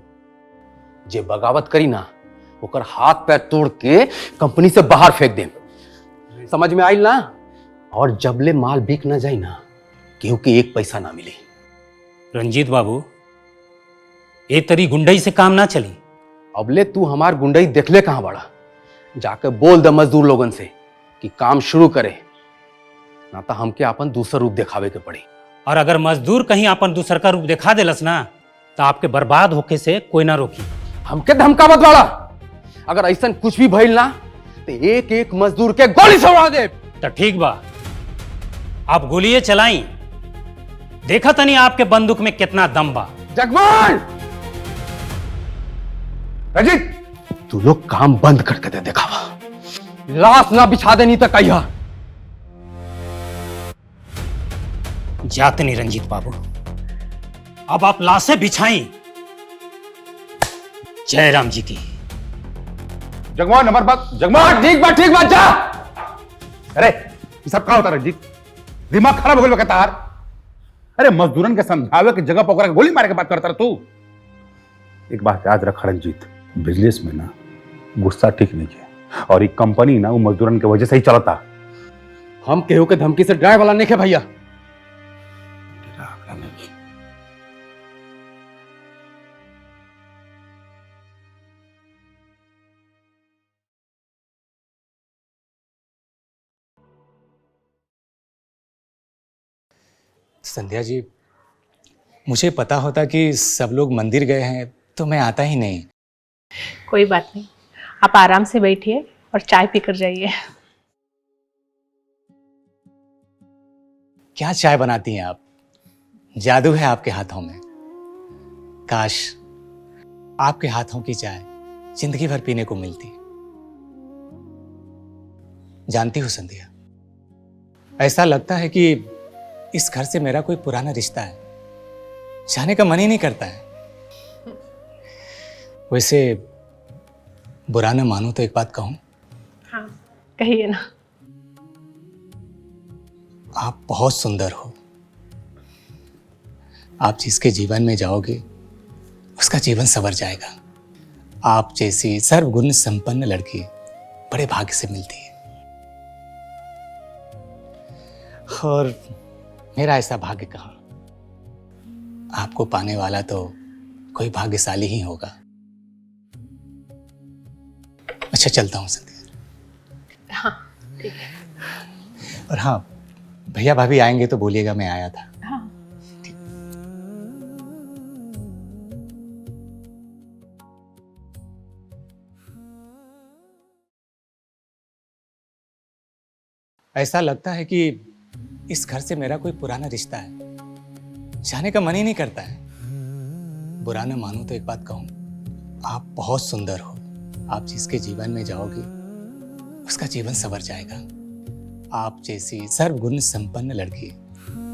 जे बगावत करी ना ओकर हाथ पैर तोड़ के कंपनी से बाहर फेंक दे। समझ में आइल ना? और जबले माल बिक ना जाए ना केहू के एक पैसा ना मिले। रंजीत बाबू, ए तरी गुंडई से काम ना चली। अबले तू हमार गुंडई देखले कहां बड़ा? जाके बोल दे मजदूर लोगन से कि काम शुरू करे, ना तो हमके अपन दूसरा रूप दिखावे के पड़ी। और अगर मजदूर कहीं अपन दूसर का रूप दिखा देलस ना तो आपके बर्बाद होके से कोई ना रोकी। हमके धमकावत वाला, अगर ऐसा कुछ भी भइल ना तो एक एक मजदूर के गोली से उड़ा दे। तो ठीक बा, आप गोलियां चलाई, देखा तनी आपके बंदूक में कितना दम बा। जगवान रजित, तू लोग काम बंद करके दे दिखावा। लाश ना बिछा देनी तो कहिया। जाते नहीं रंजीत बाबू, अब आप लाशें बिछाई। जय राम जी की। जगमोहन हमारे बात, जगमोहन ठीक बात जा। अरे ये सब कहा होता रंजीत? दिमाग खराब हो गया कहता यार। अरे मजदूरन के समझावे की जगह पर ओकरा के गोली मारे के बात करता रह तू। एक बात याद रख रंजीत, बिजनेस में ना गुस्सा ठीक नहीं है, और ये कंपनी ना वो मजदूरन के वजह से ही चलता। हम केहू के धमकी से डराए वाला नहीं है भैया। संध्या जी, मुझे पता होता कि सब लोग मंदिर गए हैं तो मैं आता ही नहीं। कोई बात नहीं, आप आराम से बैठिए और चाय पीकर जाइए। क्या चाय बनाती हैं आप? जादू है आपके हाथों में। काश आपके हाथों की चाय जिंदगी भर पीने को मिलती। जानती हो संध्या, ऐसा लगता है कि इस घर से मेरा कोई पुराना रिश्ता है, जाने का मन ही नहीं करता है। वैसे बुरा न मानो तो एक बात कहूं? हाँ कहिए ना। आप बहुत सुंदर हो। आप जिसके जीवन में जाओगे उसका जीवन संवर जाएगा। आप जैसी सर्वगुण संपन्न लड़की बड़े भाग्य से मिलती है, और मेरा ऐसा भाग्य कहाँ। आपको पाने वाला तो कोई भाग्यशाली ही होगा। अच्छा चलता हूँ संध्या। हाँ ठीक है। और हाँ, भैया भाभी आएंगे तो बोलिएगा मैं आया था। हाँ। ऐसा लगता है कि इस घर से मेरा कोई पुराना रिश्ता है, जाने का मन ही नहीं करता है। बुरा न मानो तो एक बात कहूं, आप बहुत सुंदर हो। आप जिसके जीवन में जाओगे उसका जीवन संवर जाएगा। आप जैसी सर्वगुण संपन्न लड़की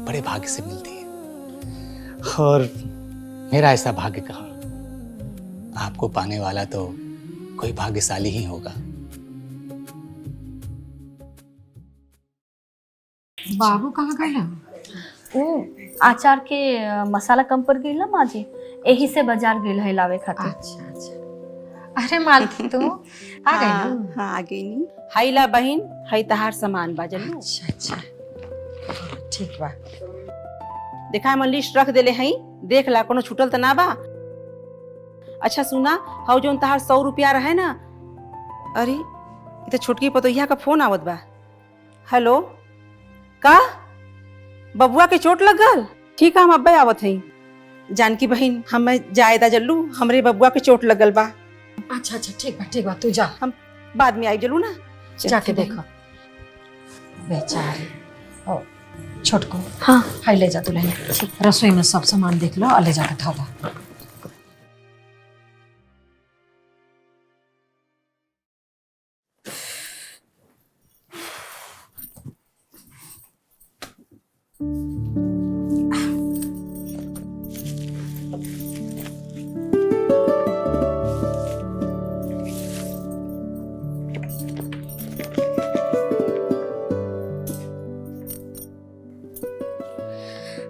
बड़े भाग्य से मिलती है, और मेरा ऐसा भाग्य कहाँ। आपको पाने वाला तो कोई भाग्यशाली ही होगा। बाबू कहाँ गए? वो आचार के मसाला कम पड़ गई ना माँ जी, यही से बाजार गई है लावे खातिर। अच्छा अच्छा। अरे मालकिन तू आ गई ना? हाँ आ गई नी। हाई ला बहन, हाई तहार सामान बाजल। अच्छा अच्छा ठीक बा। देखा हम लिस्ट रख देले हई, देख ला कोनो छूटल त ना बा। अच्छा सुना, हाउ जोन तहार 100 रुपया रहे ना, अरे ये तो छोटकी पतोहिया का फोन आवत बा। हेलो, का बबुआ के चोट लग गल? ठीक है हम अब्बे आवत हई। जानकी बहन, हम जायदा जल्लू, हमरे बबुआ के चोट लगल बा। अच्छा अच्छा ठीक बा तू जा, हम बाद में आई जलू ना। जाके देखो। बेचारी ओ छोटको, हाँ हाई ले जा तू लेने। रसोई में सब सामान देख लो और ले जाकर धो ला।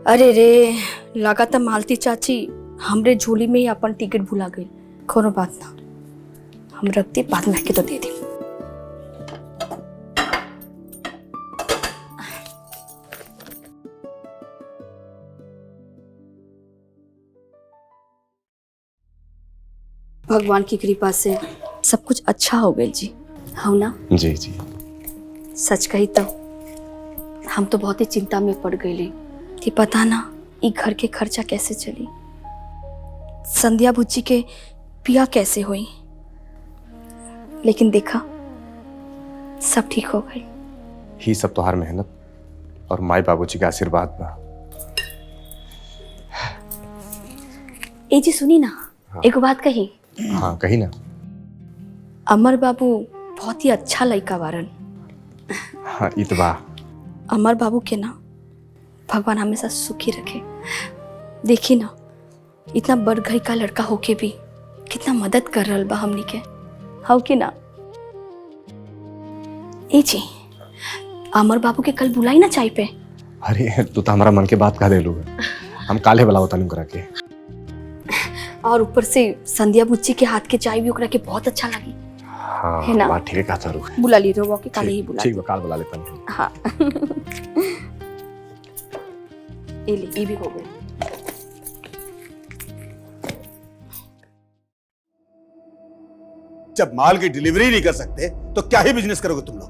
अरे रे, लगातार मालती चाची हमरे झोली में ही अपन टिकट भुला गई। कोनो बात ना, हम रखते बाद में के तो दे दी। भगवान की कृपा से सब कुछ अच्छा हो गया जी, हो ना? जी जी। सच कही तो हम तो बहुत ही चिंता में पड़ गए कि पता ना ये घर के खर्चा कैसे चली, संध्या बुच्ची के पिया कैसे हुई। लेकिन देखा सब ठीक हो गई। ही सब तोहार मेहनत और माई बाबूजी के आशीर्वाद बा। ए जी सुनी ना, एक बात कही। हाँ कही ना। अमर बाबू बहुत ही अच्छा लड़का वारन। हाँ ई तो बा। अमर बाबू के ना भगवान हमेशा सुखी रखे। देखी ना, इतना बड़ घर का लड़का होके भी कितना मदद कर रहा बा हमनी के, हो कि ना? ए जी, अमर बाबू के कल बुलाई ना चाय पे। अरे तू तो हमारा मन के बात कह दे लू, हम काले बुलाओ तनु करा के। और ऊपर से संध्या बुच्ची के हाथ के चाय भी ओकरा के बहुत अच्छा लगी। हाँ है ना? बात ठीक है, कहा तारू। बुला ली रो के काले ही बुला। ठीक बा, काल बुला लेता हूँ। हाँ ये भी हो गया। जब माल की डिलीवरी नहीं कर सकते तो क्या ही बिजनेस करोगे तुम लोग?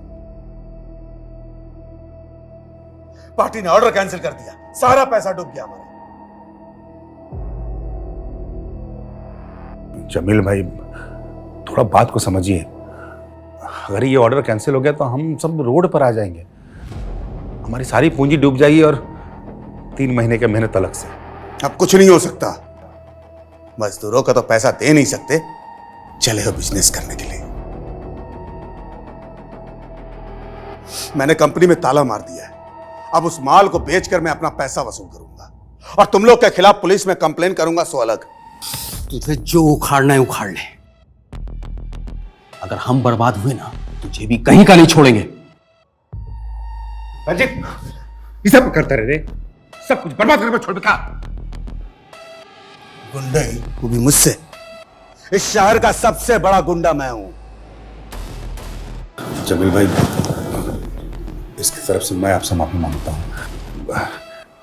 पार्टी ने ऑर्डर कैंसिल कर दिया, सारा पैसा डूब गया हमारा। जमील भाई, थोड़ा बात को समझिए। अगर ये ऑर्डर कैंसिल हो गया तो हम सब रोड पर आ जाएंगे, हमारी सारी पूंजी डूब जाएगी और 3 महीने के मेहनत अलग से। अब कुछ नहीं हो सकता, मजदूरों का तो पैसा दे नहीं सकते, चले हो बिजनेस करने के लिए। मैंने कंपनी में ताला मार दिया है, अब उस माल को बेचकर मैं अपना पैसा वसूल करूंगा और तुम लोग के खिलाफ पुलिस में कंप्लेन करूंगा, सो अलग। तुझे जो उखाड़ना है उखाड़ ले, अगर हम बर्बाद हुए ना तुझे भी कहीं का नहीं छोड़ेंगे। रंजित, ये सब करते रहे, सब कुछ बर्बाद करके छोड़ बेटा। गुंडे, वो भी मुझसे। इस शहर का सबसे बड़ा गुंडा मैं हूं। जमील भाई, इसकी तरफ से मैं आपसे माफी मांगता हूं।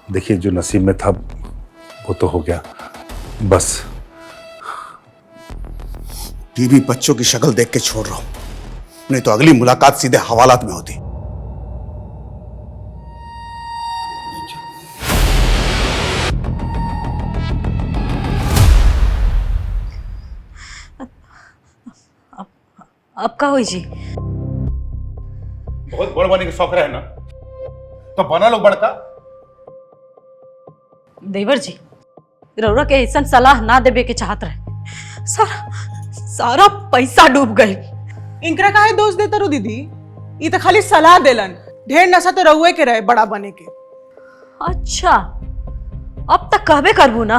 देखिए, जो नसीब में था वो तो हो गया, बस। बीवी बच्चों की शक्ल देख के छोड़ रहा हूं, नहीं तो अगली मुलाकात सीधे हवालात में होती। अब का हुई जी? बहुत बड़ बने के शौक रहे ना, तो बना लो बड़का। देवर जी, रउरा के ऐसा सलाह ना देवे के चाहत रहे, सारा पैसा डूब गई। इनकरा काहे दोष देता रो दीदी? ये तो खाली सलाह देलन, ढेर नशा तो रहुए के रहे बड़ा बने के। अच्छा, अब तक कहबे करबू ना।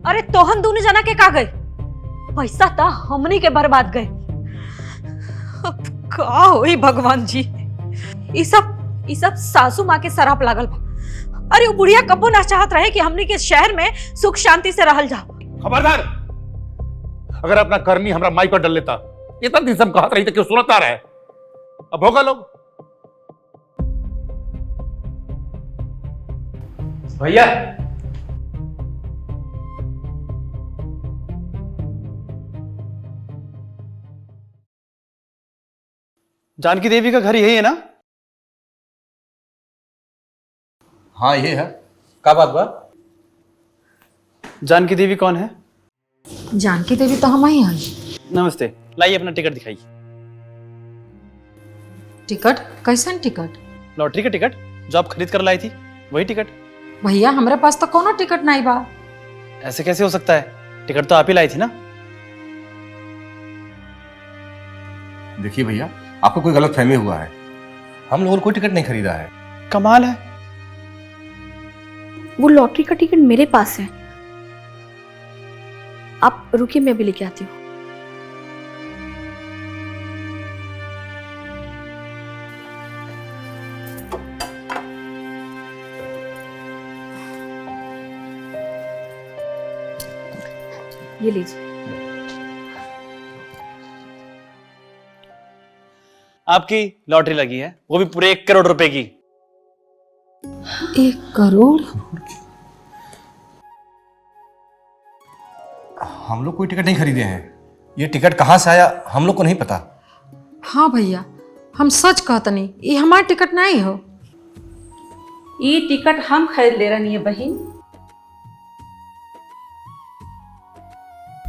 अरे तोहन दोनों जना के का गई? पैसा तो हमनी के बर्बाद गए। अब का होई भगवान जी? ये सब सासू माँ के शराप लागल बा। अरे वो बुढ़िया कबो ना चाहत रहे कि हमनी के शहर में सुख शांति से रहल जाओ। खबरदार, अगर अपना करनी हमरा माई पर डल लेता, ये तक दिन सब कहत रही थे, क्यों सुनता रहे? अब होगा लोग। भैया, जानकी देवी का घर यही है ना? हाँ ये है। क्या बात बा? जानकी देवी कौन है? जानकी देवी तो हम ही हैं। नमस्ते, लाइए अपना टिकट दिखाइए। टिकट? कैसन टिकट? लॉटरी का टिकट जो आप खरीद कर लाई थी, वही टिकट। भैया हमारे पास तो कोनो टिकट नहीं बा। ऐसे कैसे हो सकता है? टिकट तो आप ही लाई थी ना? देखिए भैया, आपको कोई गलत फहमी हुआ है, हम लोगों ने कोई टिकट नहीं खरीदा है। कमाल है। वो लॉटरी का टिकट मेरे पास है, आप रुकिए, मैं भी लेके आती हूँ। ये लीजिए। आपकी लॉटरी लगी है, वो भी पूरे 1 करोड़ रुपए की। 1 करोड़? हम लोग कोई टिकट नहीं खरीदे हैं। ये टिकट कहाँ से आया हम लोग को नहीं पता। हाँ भैया, हम सच कहतनी, ये हमार टिकट नहीं हो। ये टिकट हम खरीद ले रही है बहन।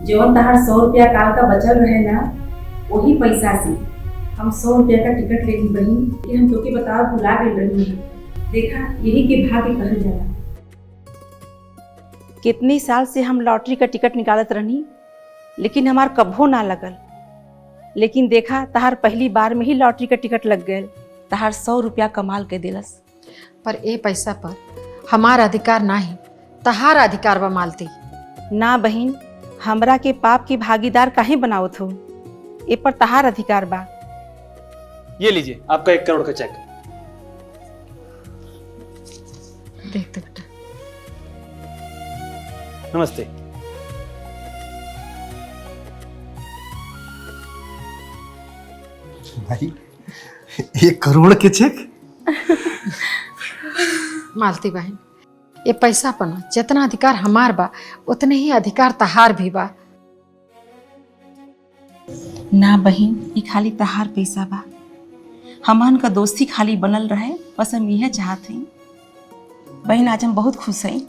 जो तहार 100 रुपया काल का बचल रहे ना, वही पैसा से हम 100 रुपया का टिकट लेनी बहन। कि हम तोके बताओ भुला गई रही है। देखा, यही के भाग्य कहल जाला। कितने साल से हम लॉटरी का टिकट निकालत रहनी, लेकिन हमार कभो ना लगल। लेकिन देखा, तहार पहली बार में ही लॉटरी का टिकट लग गए। तहार 100 रुपया कमाल के दिलस। पर ए पैसा पर हमार अधिकार नहीं, तहार अधिकार बा मालती। ना बहन, हमरा के पाप की भागीदार काहे बनावत हो? ए पर तहार अधिकार बा। ये लीजिए आपका 1 करोड़ का चेक। देख दे बेटा। नमस्ते। भाई 1 करोड़ के चेक? मालती बहन, ये पैसा पर ना जितना अधिकार हमार बा, उतने ही अधिकार तहार भी बा। ना बहन, ये खाली तहार पैसा बा। हमन का दोस्ती खाली बनल रहे, बस हम यह चाहते हैं। बहन, आज हम बहुत खुश हैं।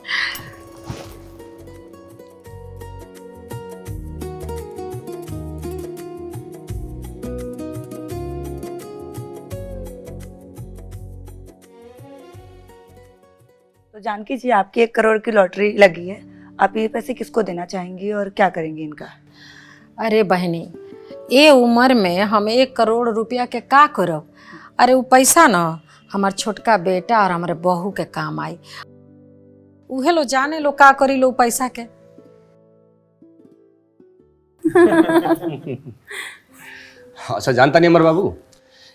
तो जानकी जी, आपकी 1 करोड़ की लॉटरी लगी है। आप ये पैसे किसको देना चाहेंगी और क्या करेंगी इनका? अरे बहनी, ये उम्र में हम 1 करोड़ रुपया के का करब? अरे वो पैसा ना हमार छोटका बेटा और हमारे बहू के काम आई। उहे लो जाने लो का करी लो पैसा के। अच्छा, जानता नहीं अमर बाबू,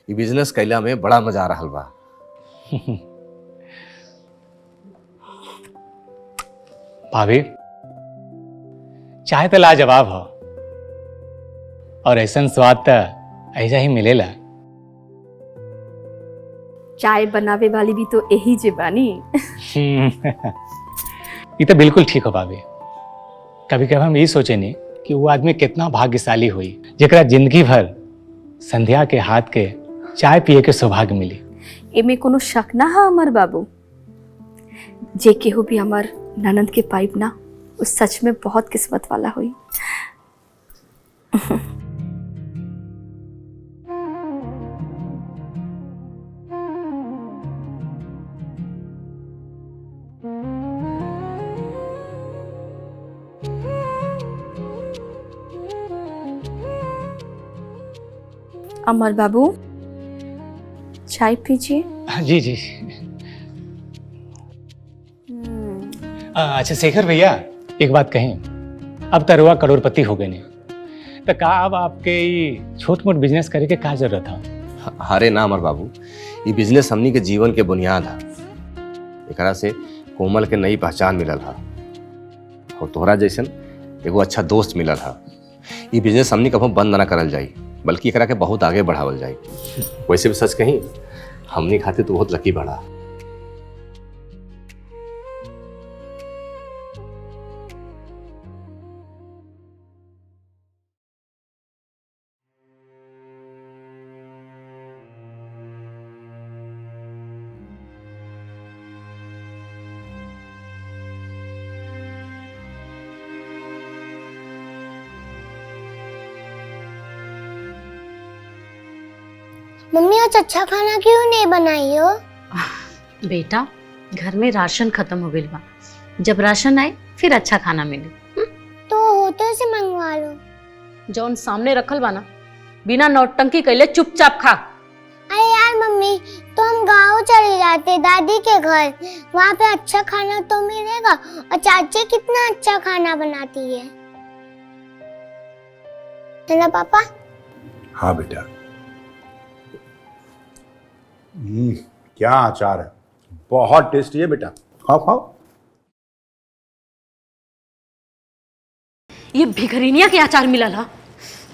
ये बिजनेस कैला में बड़ा मजा आ रहा बा। भाभी, चाय तो लाजवाब हो और ऐसा स्वाद तो ऐसा ही मिलेला। चाय बनावे वाली भी तो यही जे बानी। ये तो बिल्कुल ठीक हो भाभी। कभी कभी हम ये सोचे नहीं कि वो आदमी कितना भाग्यशाली हुई जरा जिंदगी भर संध्या के हाथ के चाय पिए के सौभाग्य मिली। एमे कोनो शक ना है अमर बाबू। जे केहू भी हमार ननद के पाइप ना, उस सच में बहुत किस्मत वाला हुई। अमर बाबू, चाय पीजिए। जी जी। अच्छा शेखर भैया, एक बात कहें, अब तरुआ करोड़पति हो गए ने, तो का अब आपके ये छोट मोट बिजनेस करे के का जरूरत है? अरे ना अमर बाबू, ये बिजनेस हमनी के जीवन के बुनियाद है। एकरा से कोमल के नई पहचान मिलल है और तोहरा जैसन एगो अच्छा दोस्त मिलल है। ये बिजनेस हमनी कभी बंद ना करल जाई, बल्कि एकरा के बहुत आगे बढ़ावल जाई। वैसे भी सच कहीं, हमनी खातिर तो बहुत लकी बड़ा। मम्मी, आज अच्छा खाना क्यों नहीं बनाई हो? बेटा, घर में राशन खत्म हो गई बा। जब राशन आए फिर अच्छा खाना मिले। तो होटल से मंगवा लो। जौन सामने रखल बा ना, बिना नौटंकी कैले चुपचाप खा। अरे यार मम्मी, तो हम गाँव चले जाते दादी के घर, वहाँ पे अच्छा खाना तो मिलेगा। और चाची कितना अच्छा खाना बनाती है ना पापा? हाँ बेटा। क्या अचार है, बहुत टेस्टी है बेटा, खाओ खाओ। ये भिखरीनिया के अचार मिलल हा।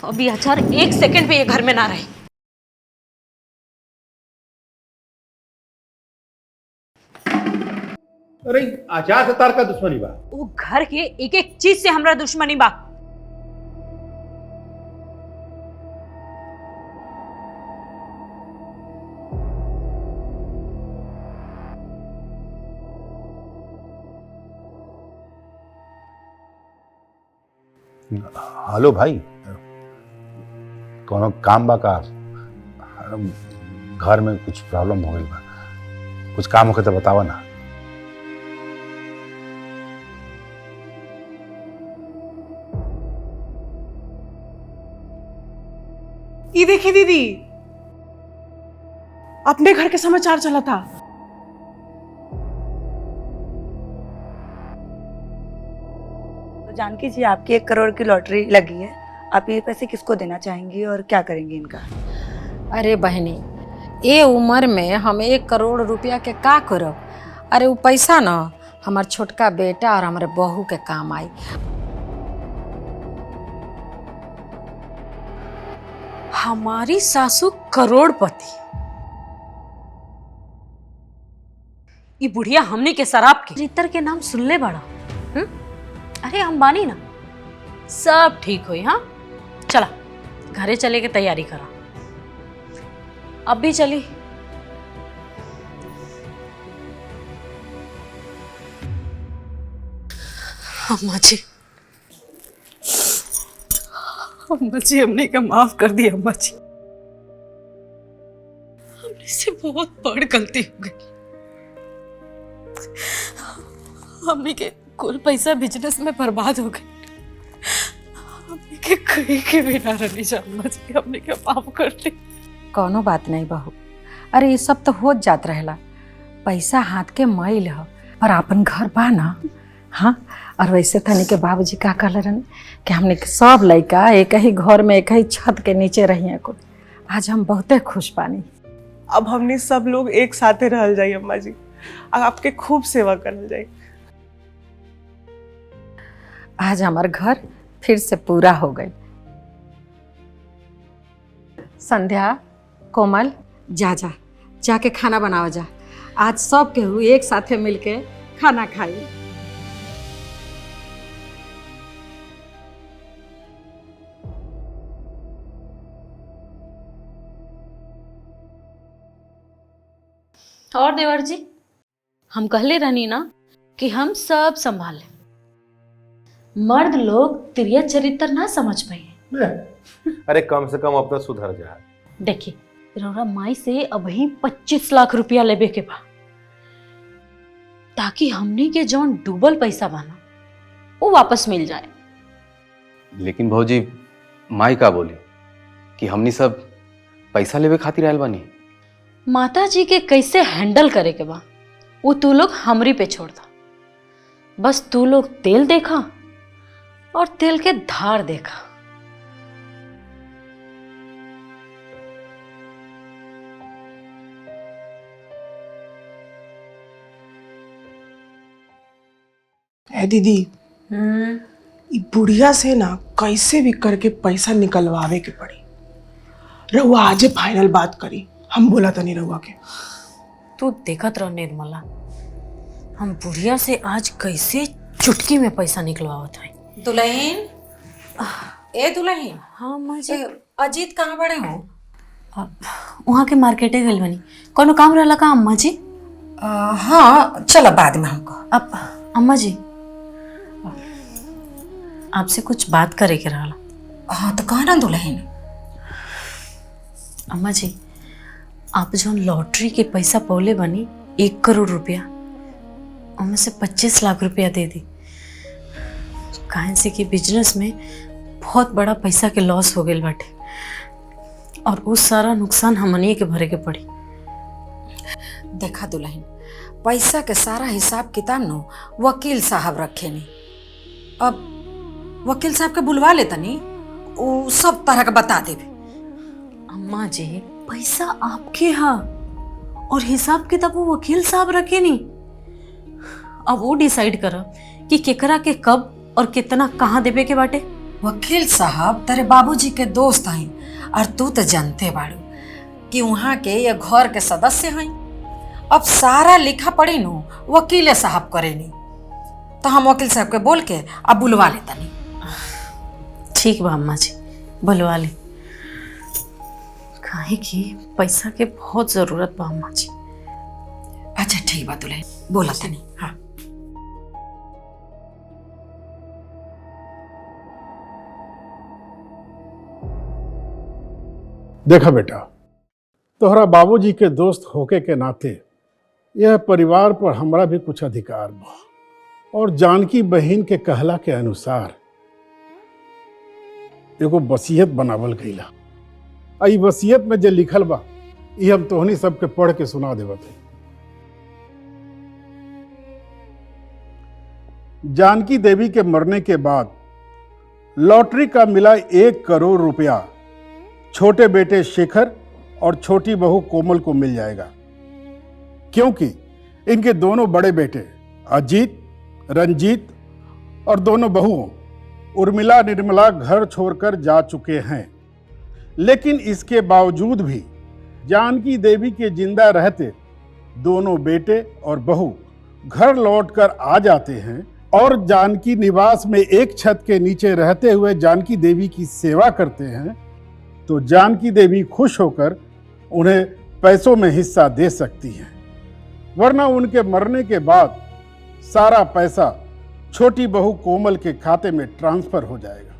अब ये अचार 1 सेकंड पे ये घर में ना रहे। अरे आचार से तार का दुश्मनी बा। वो घर के एक एक चीज से हमरा दुश्मनी बा। हेलो भाई, कोनो काम बा का? घर में कुछ प्रॉब्लम हो गई बा, कुछ काम होके तो बतावा ना। ये देखिए दीदी, अपने घर के समाचार चला था। तो जानकी जी, आपकी 1 करोड़ की लॉटरी लगी है। आप ये पैसे किसको देना चाहेंगी और क्या करेंगी इनका? अरे बहनी, ये उम्र में हम 1 करोड़ रुपया के का करब? अरे वो पैसा ना हमार छोटका बेटा और हमारे बहू के काम आई। हमारी सासू करोड़पति, ये बुढ़िया हमने के शराब के चरित्र के नाम सुन ले बड़ा। अरे हम बानी ना, सब ठीक हुई। हाँ चला घरे चले के तैयारी करा। अब भी चली। अम्मा जी, अम्मा जी हमने का माफ कर दिया। अम्मा जी, हमने से बहुत बड़ गलती हो गई। हमने के कुल पैसा बिजनेस में बर्बाद हो गए। हमने के कहीं के भी ना रहनी चाहिए। अम्मा जी, हमने के माफ कर दी। कोनो बात नहीं बहू। अरे ये सब तो हो जात रहेला। पैसा हाथ के मैल ह, पर अपन घर बा ना। हाँ, और वैसे तनी के बाबूजी का कहलन कि हमने के सब लड़का एक ही घर में एक ही छत के नीचे रहिए कुल। आज हम बहुते खुश पानी। अब हमने सब लोग एक साथे रहल जाई अम्मा जी, आपके खूब सेवा करल जाई। आज हमार घर फिर से पूरा हो गई। संध्या, कोमल, जा जाके खाना बनाओ जा। आज सब केहू एक साथे मिलके खाना खाई। और देवर जी, हम कहले रहनी ना कि हम सब संभाल लें। मर्द लोग तिरिया चरित्र ना समझ पाए। अरे कम से कम अपना सुधर जा। देखिए, रौरा माई से अभी 25 लाख रुपया लेबे के बा, ताकि हमने के जौन डूबल पैसा बाना वो वापस मिल जाए। लेकिन भौजी, माई का बोली कि हमनी सब पैसा लेवे खातिर आयल बानी। माता जी के कैसे हैंडल करे के बा वो तू लोग हमरी पे छोड़ दा। बस तू लोग तेल देखा और तेल के धार देखा। है दीदी, ये बुढ़िया से ना कैसे भी करके पैसा निकलवावे के पड़ी। रहुआ आजे फाइनल बात करी, हम बोला तो नहीं रहुआ के। तू देखत रह निर्मला, हम बुढ़िया से आज कैसे चुटकी में पैसा निकलवावत है। दुल्हन, ए दुल्हन। हाँ माँ जी। अजीत कहाँ बड़े हो? वहाँ के मार्केटे गल बनी। कोनो काम रहला का अम्मा जी? हाँ चलो बाद में हमको। अब अम्मा जी, आपसे कुछ बात करे के रहला। हाँ तो कहा ना दुल्हन। अम्मा जी, आप जो लॉटरी के पैसा पौले बनी 1 करोड़ रुपया, उनमें से 25 लाख रुपया दे दी। काहे से कि बिजनेस में बहुत बड़ा पैसा के लॉस हो गए बाटे, और उस सारा नुकसान हमनी के भरे के पड़ी। देखा दुल्हन, पैसा के सारा हिसाब किताब नो वकील साहब रखे नहीं। अब वकील साहब के बुलवा लेता नहीं, वो सब तरह का बता देवे। अम्मा जी, पैसा आपके हा और हिसाब किताब वो वकील साहब रखे नहीं। अब वो डिसाइड करा कि केकरा के कब और कितना कहाँ देवे के बाटे? वकील साहब तेरे बाबूजी के दोस्त हैं और तू तो जानते बाड़ू कि वहाँ के ये घर के सदस्य हैं। अब सारा लिखा पड़ी नु वकील साहब करेनी, तो हम वकील साहब के बोल के अब बुलवा लेता नहीं। ठीक बा अम्मा जी, बुलवा ली। काहे कि पैसा के बहुत जरूरत बा अम्मा जी। अच्छा ठीक बा दुल्हन, बोला तनी। हाँ देखा बेटा, तोहरा बाबूजी के दोस्त होके के नाते यह परिवार पर हमरा भी कुछ अधिकार बा, और जानकी बहन के कहला के अनुसार एगो वसीयत बनावल गईला। ई वसीयत में जे लिखल बा ई हम तोहनी सबके पढ़ के सुना देवत है। जानकी देवी के मरने के बाद लॉटरी का मिला 1 करोड़ रुपया छोटे बेटे शेखर और छोटी बहू कोमल को मिल जाएगा, क्योंकि इनके दोनों बड़े बेटे अजीत, रंजीत और दोनों बहुओं उर्मिला निर्मला घर छोड़कर जा चुके हैं। लेकिन इसके बावजूद भी जानकी देवी के जिंदा रहते दोनों बेटे और बहू घर लौटकर आ जाते हैं और जानकी निवास में एक छत के नीचे रहते हुए जानकी देवी की सेवा करते हैं, तो जानकी देवी खुश होकर उन्हें पैसों में हिस्सा दे सकती हैं। वरना उनके मरने के बाद सारा पैसा छोटी बहू कोमल के खाते में ट्रांसफर हो जाएगा।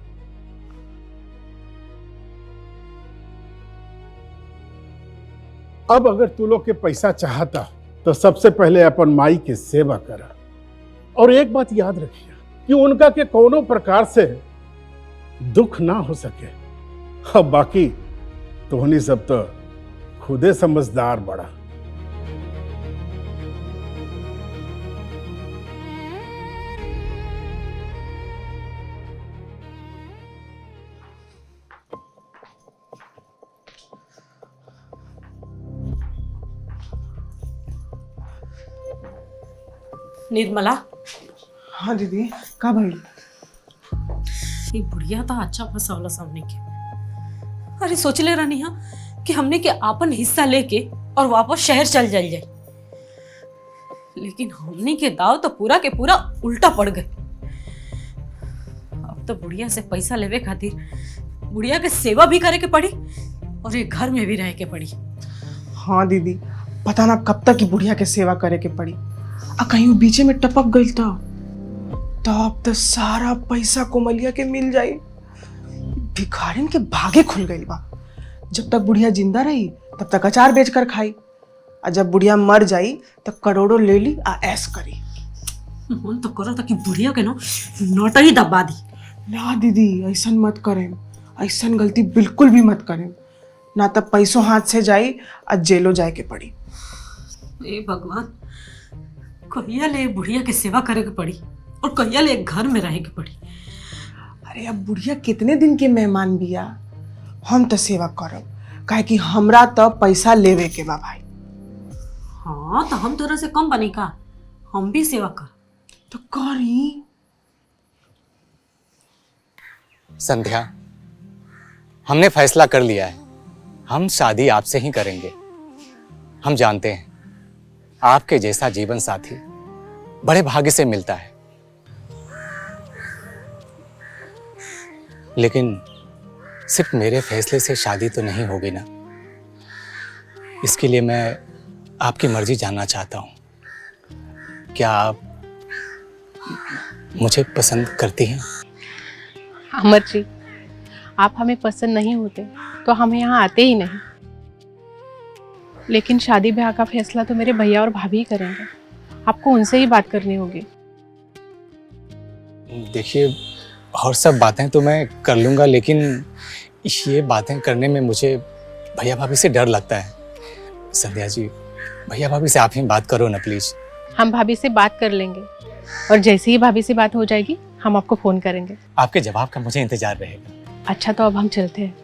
अब अगर तू लोग के पैसा चाहता तो सबसे पहले अपन माई के सेवा करा, और एक बात याद रखिए कि उनका के कोनो प्रकार से दुख ना हो सके। अब बाकी तोहनी सब तो खुदे समझदार बड़ा। निर्मला। हाँ दीदी, का भाई? ये बुढ़िया था अच्छा फसावला सामने के। अरे सोच ले रहनी हा कि हमने के आपन हिस्सा लेके और वापस शहर चल जाए, लेकिन हमने के दाव तो पूरा के पूरा उल्टा पड़ गए। अब तो बुढ़िया से पैसा लेवे खातिर बुढ़िया के सेवा भी करे के पड़ी और ये घर में भी रह के पड़ी। हाँ दीदी, पता ना कब तक ही बुढ़िया के सेवा करे के पड़ी। कहीं बीचे में टपक गई तो अब तो सारा पैसा कोमलिया के मिल जाई। भिखारिन के भागे खुल गई बा। जब तक बुढ़िया जिंदा रही तब तक अचार बेच कर खाई, और जब बुढ़िया मर जाई तो करोड़ों ले ली आ ऐश करी। मन तो करो था कि बुढ़िया के नोट ही दबा दी। ना दीदी, ऐसा मत करें, ऐसा गलती बिल्कुल भी मत करें, ना तब पैसों हाथ से जाई और जेलो जाए के पड़ी। ए भगवान, कहिया ले बुढ़िया के सेवा करे के पड़ी और कहिया ले घर में रहे के पड़ी। अरे अब बुढ़िया कितने दिन के मेहमान बिया, हम तो सेवा करब, काहे कि हमरा तो पैसा लेवे के बा भाई। हाँ तो हम तोरा से कम बनी का, हम भी सेवा कर तो करी। संध्या, हमने फैसला कर लिया है, हम शादी आपसे ही करेंगे। हम जानते हैं आपके जैसा जीवन साथी बड़े भाग्य से मिलता है, लेकिन सिर्फ मेरे फैसले से शादी तो नहीं होगी ना। इसके लिए मैं आपकी मर्जी जानना चाहता हूँ। क्या आप मुझे पसंद करती हैं? अमर जी, आप हमें पसंद नहीं होते तो हम यहाँ आते ही नहीं, लेकिन शादी ब्याह का फैसला तो मेरे भैया और भाभी ही करेंगे। आपको उनसे ही बात करनी होगी। देखिए, और सब बातें तो मैं कर लूँगा, लेकिन ये बातें करने में मुझे भैया भाभी से डर लगता है। संध्या जी, भैया भाभी से आप ही बात करो ना प्लीज। हम भाभी से बात कर लेंगे और जैसे ही भाभी से बात हो जाएगी हम आपको फोन करेंगे। आपके जवाब का मुझे इंतजार रहेगा। अच्छा, तो अब हम चलते हैं।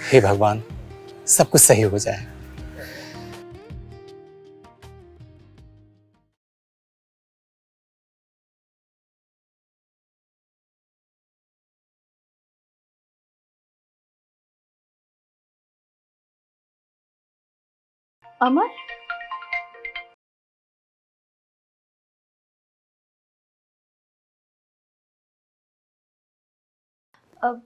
हे भगवान, सब कुछ सही हो जाए। अमर, अब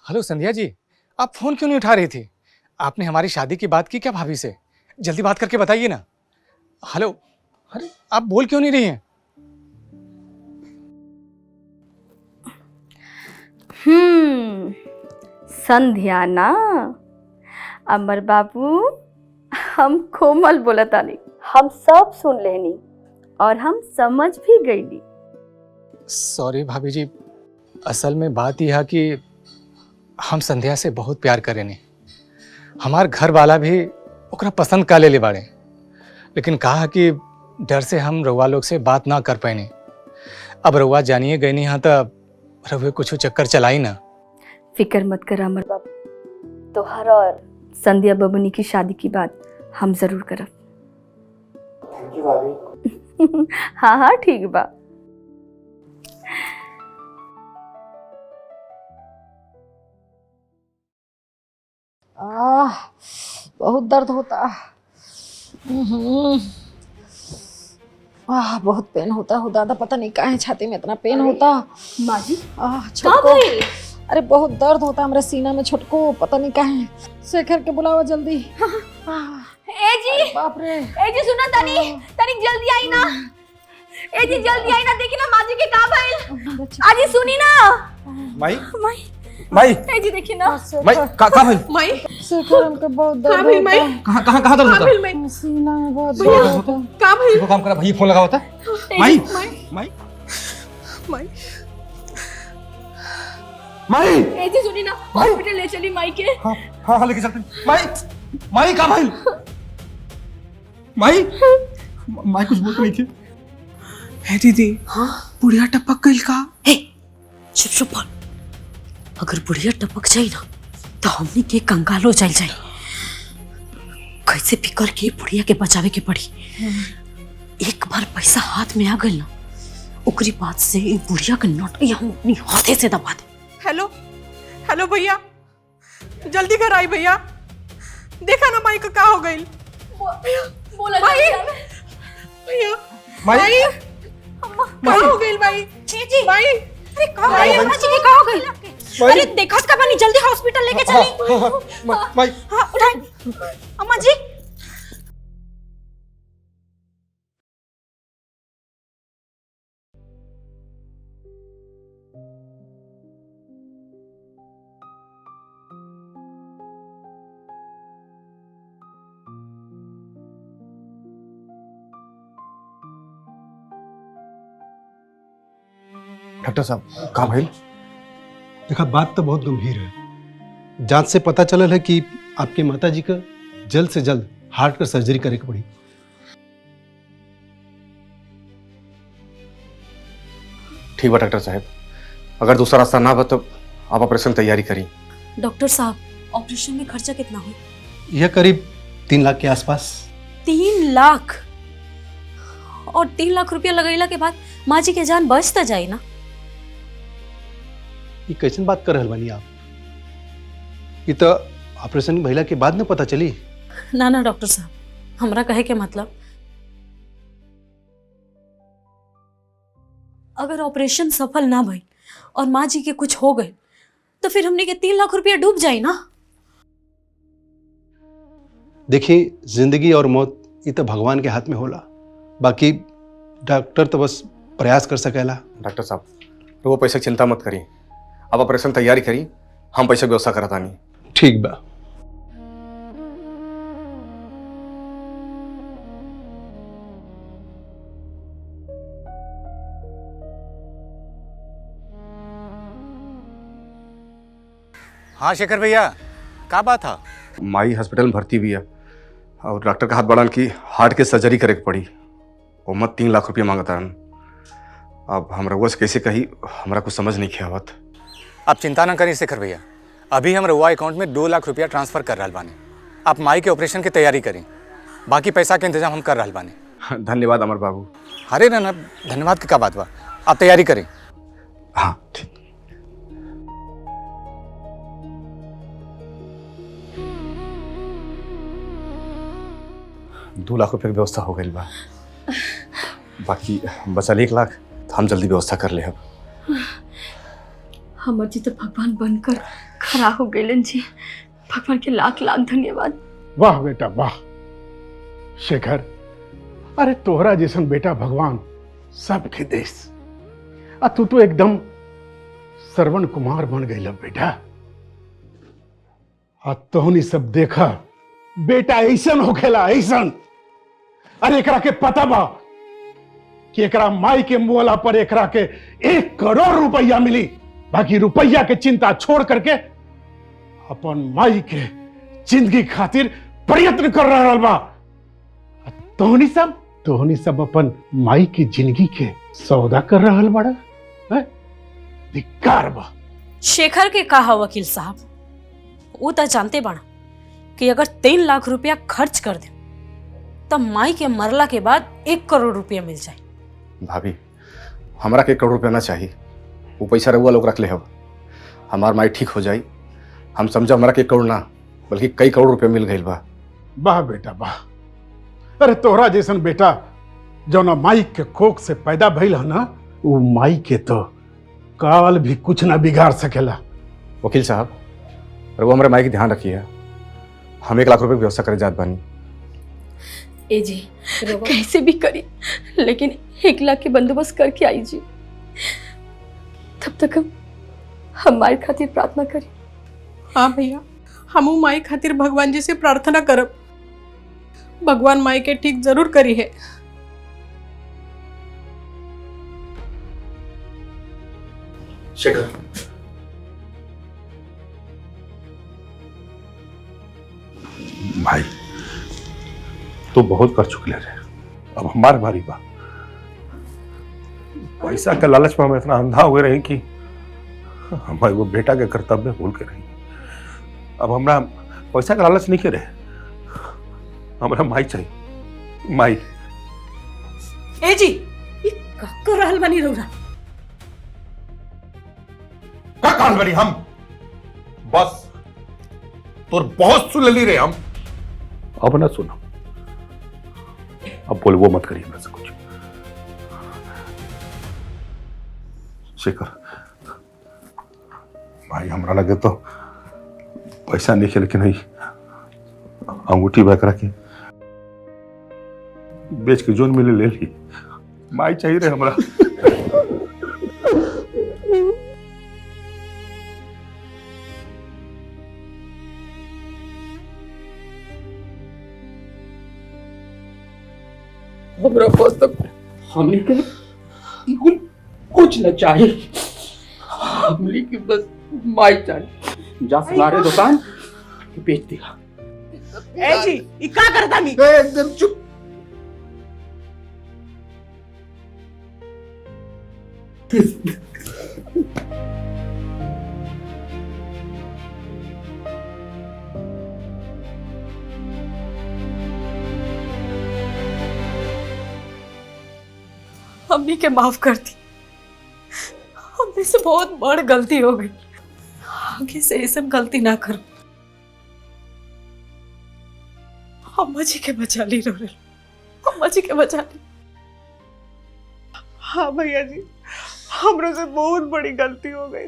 हेलो संध्या जी, आप फोन क्यों नहीं उठा रही थी? आपने हमारी शादी की बात की क्या भाभी से? जल्दी बात करके बताइए ना। हेलो, अरे आप बोल क्यों नहीं रही हैं? संध्या ना, अमर बाबू, हम कोमल बोलतानी, हम सब सुन लेनी और हम समझ भी गईली। सॉरी भाभी जी, असल में बात यह है कि हम संध्या से बहुत प्यार करेनी। हमार घर वाला भी ओकरा पसंद का ले बाड़े, लेकिन कहा कि डर से हम रउआ लोग से बात ना कर पाएनी। अब रउआ जानिए गई नहीं हाँ तो रउए कुछ चक्कर चलाई ना। फिक्र मत कर अमर बाबू, तोहर और संध्या बबनी की शादी की बात हम जरूर करब। हाँ हाँ ठीक बा। बहुत दर्द होता। बहुत पेन होता है दादा, पता नहीं काहे छाती में इतना पेन होता। माँ जी, छोटको, अरे बहुत दर्द होता हमारे सीना में छोटको, पता नहीं काहे। शेखर के बुलावा जल्दी। ए जी, बाप रे। ए जी सुना, तनी तनी जल्दी आई ना। ए जी जल्दी आई ना, देखी ना माँ जी के का भइल। आजी सुनी ना। माई माई माई ए जी देखी ना। माई का भइल? माई शेखर हमके बहुत दर्द होता। कहाँ दर्द होता? सीना में बहुत दर्द होता। का भइल? देखो काम करा, भैया फोन लगा होता। माई माई माई माई ए जी सुनी ना, हॉस्पिटल ले चली माई के। हाँ हाँ हाँ लेके चलते। माई माई का भइल? माई माई कुछ बोलते नहीं थे। है दीदी, हाँ बुढ़िया टपक गई का? चुप चुप बोल। अगर बुढ़िया टपक जाए ना तो हमने के कंगाल हो जाए। कैसे भी करके बुढ़िया के बचावे के पड़ी। एक बार पैसा हाथ में आ गई ना, ओकरी बात से बुढ़िया के नोट हम अपनी हाथे से दबा दे। हेलो हेलो भैया, जल्दी घर आई भैया। देखा ना माई का का हो गई। बोला माई भैया, माई का हो गई माई? जी माई, अरे का अम्मा जी का हो गई? अरे देखा का पानी, जल्दी हॉस्पिटल लेके चली। माई हाँ उठाई अम्मा जी। डॉक्टर साहब का भइल? देखा, बात तो बहुत गंभीर है। जांच से पता चलल है कि आपके माताजी का जल्द से जल्द हार्ट का सर्जरी करे के पड़ी। ठीक बा डॉक्टर साहब, अगर दूसरा रास्ता ना बा तो आप ऑपरेशन तैयारी करी। डॉक्टर साहब, ऑपरेशन में खर्चा कितना हो? यह करीब 3 लाख के आसपास। 3 लाख? और 3 लाख रुपया लगैला के बाद माँ जी के जान बच तो जाए ना? ये कैसन बात कर रहल बानी आप? ये तो ऑपरेशन भइला के बाद न पता चली। ना ना डॉक्टर साहब, हमरा कहे के मतलब, अगर ऑपरेशन सफल ना भई और माँ जी के कुछ हो गए तो फिर हमने के 3 लाख रुपया डूब जाए ना। देखिए, जिंदगी और मौत ये तो भगवान के हाथ में होला, बाकी डॉक्टर तो बस प्रयास कर सकेला। डॉक्टर साहब, वो पैसे की चिंता मत करिए, आप ऑपरेशन तैयारी करी, हम पैसे की व्यवस्था करता नहीं। ठीक बा। हाँ शेखर भैया, का बात था? माई हॉस्पिटल में भर्ती भी है और डॉक्टर का हाथ बढ़ान की हार्ट के सर्जरी करे के पड़ी। वो मत 3 लाख रुपया मांगता है। अब हम रउआ से कैसे कही, हमरा कुछ समझ नहीं किया आवत। आप चिंता ना करें शेखर भैया, अभी हम रउआ अकाउंट में 2 लाख रुपया ट्रांसफर कर रहल बानी। आप माई के ऑपरेशन की तैयारी करें, बाकी पैसा के इंतजाम हम कर रहल बानी। धन्यवाद अमर बाबू। अरे ना धन्यवाद की क्या बात बा, आप तैयारी करें। हाँ ठीक। 2 लाख रुपए की व्यवस्था हो गई बा, बाकी बचल 1 लाख तो हम जल्दी व्यवस्था कर ले। अब हमर जी तो भगवान बनकर खड़ा हो गए जी। भगवान के लाख लाख धन्यवाद। वाह बेटा वाह। शेखर, अरे तोहरा जैसन बेटा भगवान सबके देश। तू तो एकदम श्रवण कुमार बन गई बेटा। तोहनी सब देखा बेटा ऐसन होखेला ऐसन। अरे एकरा के पता बा कि एकरा माई के मुहला पर एकरा के 1 करोड़ रुपया मिली। बाकी रुपया के चिंता छोड़ करके अपन माई के जिंदगी खातिर प्रयत्न कर रहा बा। तोहनी सब अपन माई की जिंदगी के सौदा कर रहा बड़ा। धिक्कार बा। शेखर के कहा वकील साहब, वो तो जानते बाड़ा कि अगर 3 लाख रुपया खर्च कर दे तब माई के मरला के बाद 1 करोड़ रुपया मिल जाए। भाभी, हमरा के 1 करोड़ रुपया ना चाहिए, वो पैसा रउआ लोग रख ले। अब हमार माई ठीक हो जाई, हम समझा हमरा के 1 करोड़ ना बल्कि कई करोड़ रुपया मिल गई बा। वाह बेटा वाह। अरे तोहरा जैसन बेटा जो ना माई के कोख से पैदा भइल है ना, वो माई के तो काल भी कुछ ना बिगाड़ सकेला। वकील साहब, रउआ हमारे माई के ध्यान रखिए। हम 1 लाख रुपए की व्यवस्था करे जात बानी। ए जी कैसे भी करी, लेकिन 1 लाख के बंदोबस्त करके आई जी। तब तक हम हमारे खातिर प्रार्थना करी। हाँ भैया, हमू माई खातिर भगवान जी से प्रार्थना करब। भगवान माई के ठीक जरूर करी है। शेखर, भाई तो बहुत कर चुके रे, अब हमारे बारी बा। पैसा के लालच में हम इतना अंधा हुए रहे कि हमारे वो बेटा के कर्तव्य भूल के रही। अब हमरा पैसा का लालच नहीं करे, हमरा माई चाहिए। माई ए जी, ये का कर रहल बानी रउरा? का कान बनी हम? बस तोर बहुत सुन ली रे हम। अब ना सुनो, अब बोल वो मत करिए मेरे से कुछ। शेखर भाई, हमरा लगे तो पैसा नहीं खेल के नहीं, अंगूठी बैक रखे बेच के जोन मिले ले ली। माई चाहिए रे हमरा। हमरा पास तक हमने के कुछ न चाहिए, हमने के बस माई चाहिए। जा सुनारे दुकान बेच दिया। ए जी, ये का करता मी? एकदम चुप। हमने के माफ कर दी। हमने से बहुत बड़ गलती हो गई, आगे से ये सब गलती ना करो। अम्मा जी के बचा ली रो, अम्मा जी के बचा ली। हाँ भैया जी, हमरो से बहुत बड़ी गलती हो गई।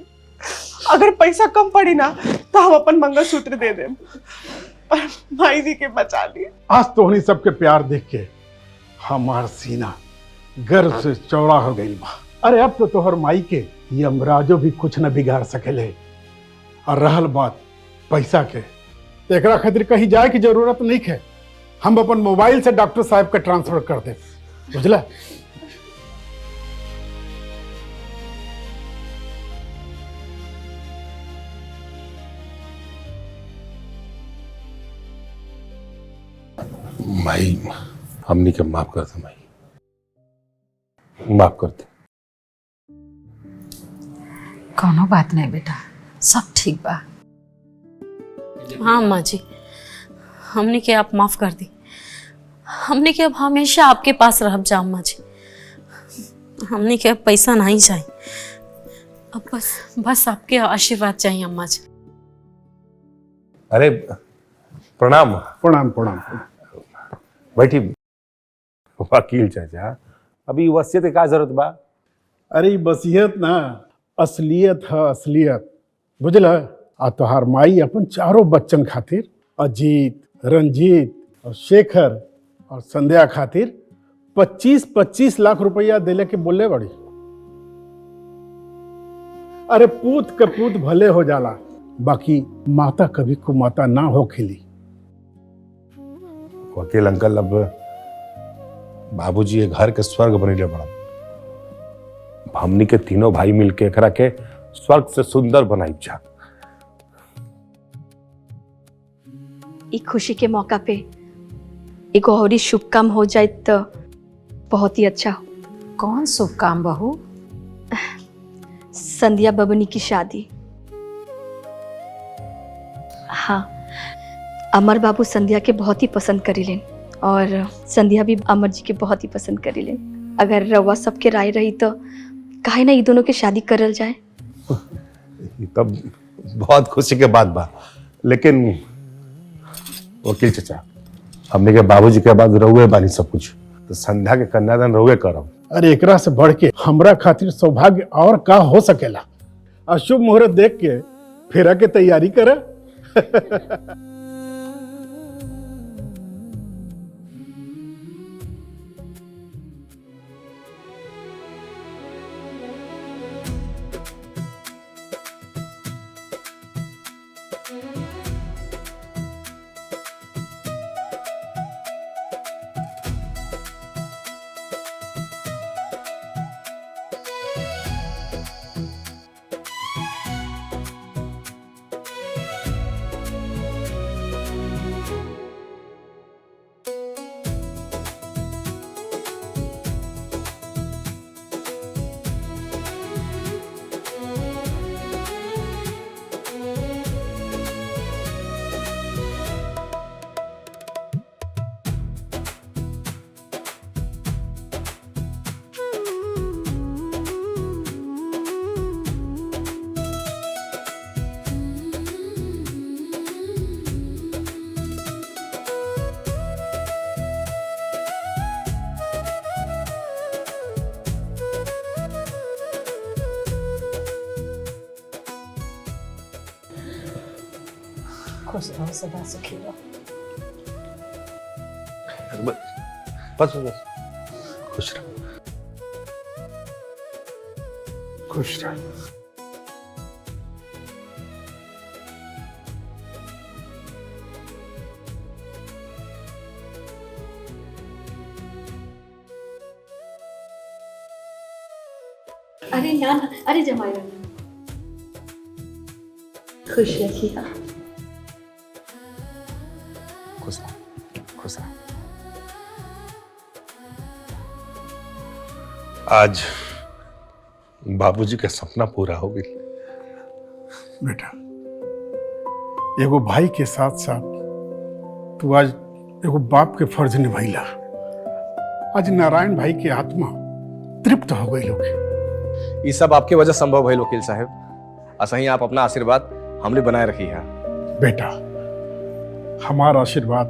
अगर पैसा कम पड़ी ना तो हम अपन मंगलसूत्र दे दें, पर भाई जी के बचा लिए। आज तोहनी सबके प्यार देख के हमार सीना गर्व से चौड़ा हो गई बा। अरे अब तो तोहर माई के यमराजो भी कुछ न बिगाड़ सकेले। और रहल बात पैसा के, तो एकरा खातिर कहीं जाए की जरूरत नहीं है। हम अपन मोबाइल से डॉक्टर साहब का ट्रांसफर कर दे, बुझला? माई, हमनी के माफ कर दे माई। माफ कर दे। कोनो बात नहीं बेटा, सब ठीक बा। हाँ अम्मा जी, हमने के आप माफ कर दी। हमने के अब हमेशा आपके पास रह जा अम्मा जी। हमने के अब पैसा नहीं चाहिए, अब बस आपके आशीर्वाद चाहिए अम्मा जी। अरे प्रणाम। प्रणाम प्रणाम। बैठी। वकील चाचा, अभी वसीयत के का जरूरत बा? अरे वसीयत ना असलियत है, असलियत बुझल। आ तोहार माई अपन चारों बच्चन खातिर अजीत, रंजीत और शेखर और संध्या खातिर 25-25 लाख रुपया देले के बोले बड़ी। अरे पूत के पूत भले हो जाला, बाकी माता कभी को माता ना हो खिली। वकील अंकल, अब बाबूजी ये घर के स्वर्ग बनेले बड़ा। हमनी के तीनों भाई मिलके एकरा के स्वर्ग से सुंदर बनाई जा। ई खुशी के मौका पे एक और शुभ काम हो जाए तो बहुत ही अच्छा हो। कौन शुभ काम बहू? संध्या बबनी की शादी। हाँ, अमर बाबू संध्या के बहुत ही पसंद करीलेन और संध्या भी अमर जी के बहुत ही पसंद करीलेन। अगर रवा सबके राय रही तो काहे ना ये दोनों की शादी करल जाए। ये तब बहुत खुशी के बात बा, लेकिन वकील चाचा, हमने के बाबूजी के बाद रहुए बानी सब कुछ, तो संध्या के कन्यादान रहुए करब। अरे एकरा से बढ़ के हमरा खातिर सौभाग्य और का हो सकेला। अशुभ मुहूर्त देख के फेरा के तैयारी करे। खुश रहो, सदा सुखी रहो। बस बस, खुश रहो, खुश रहो। अरे ना ना, अरे जमाई खुश रखिए। खुश रहो, खुश रहो। आज बाबूजी का सपना पूरा हो गया। बेटा, एगो भाई के साथ साथ तू आज एगो बाप के फर्ज निभाइला। आज नारायण भाई की आत्मा तृप्त हो गई लोग। ये सब आपके वजह संभव है वकील साहब। असही आप अपना आशीर्वाद हमने बनाए रखी है। बेटा, हमारा आशीर्वाद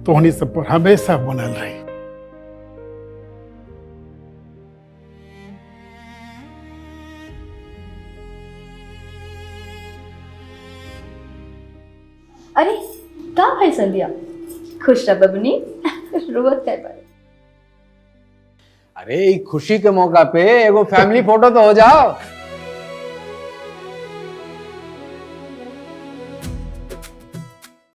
तोहनी सब पर हमेशा बनल रही। अरे का भाई संध्या, खुश रह बबनी, रोवत है पर। अरे खुशी के मौका पे एगो फैमिली फोटो तो हो जाओ।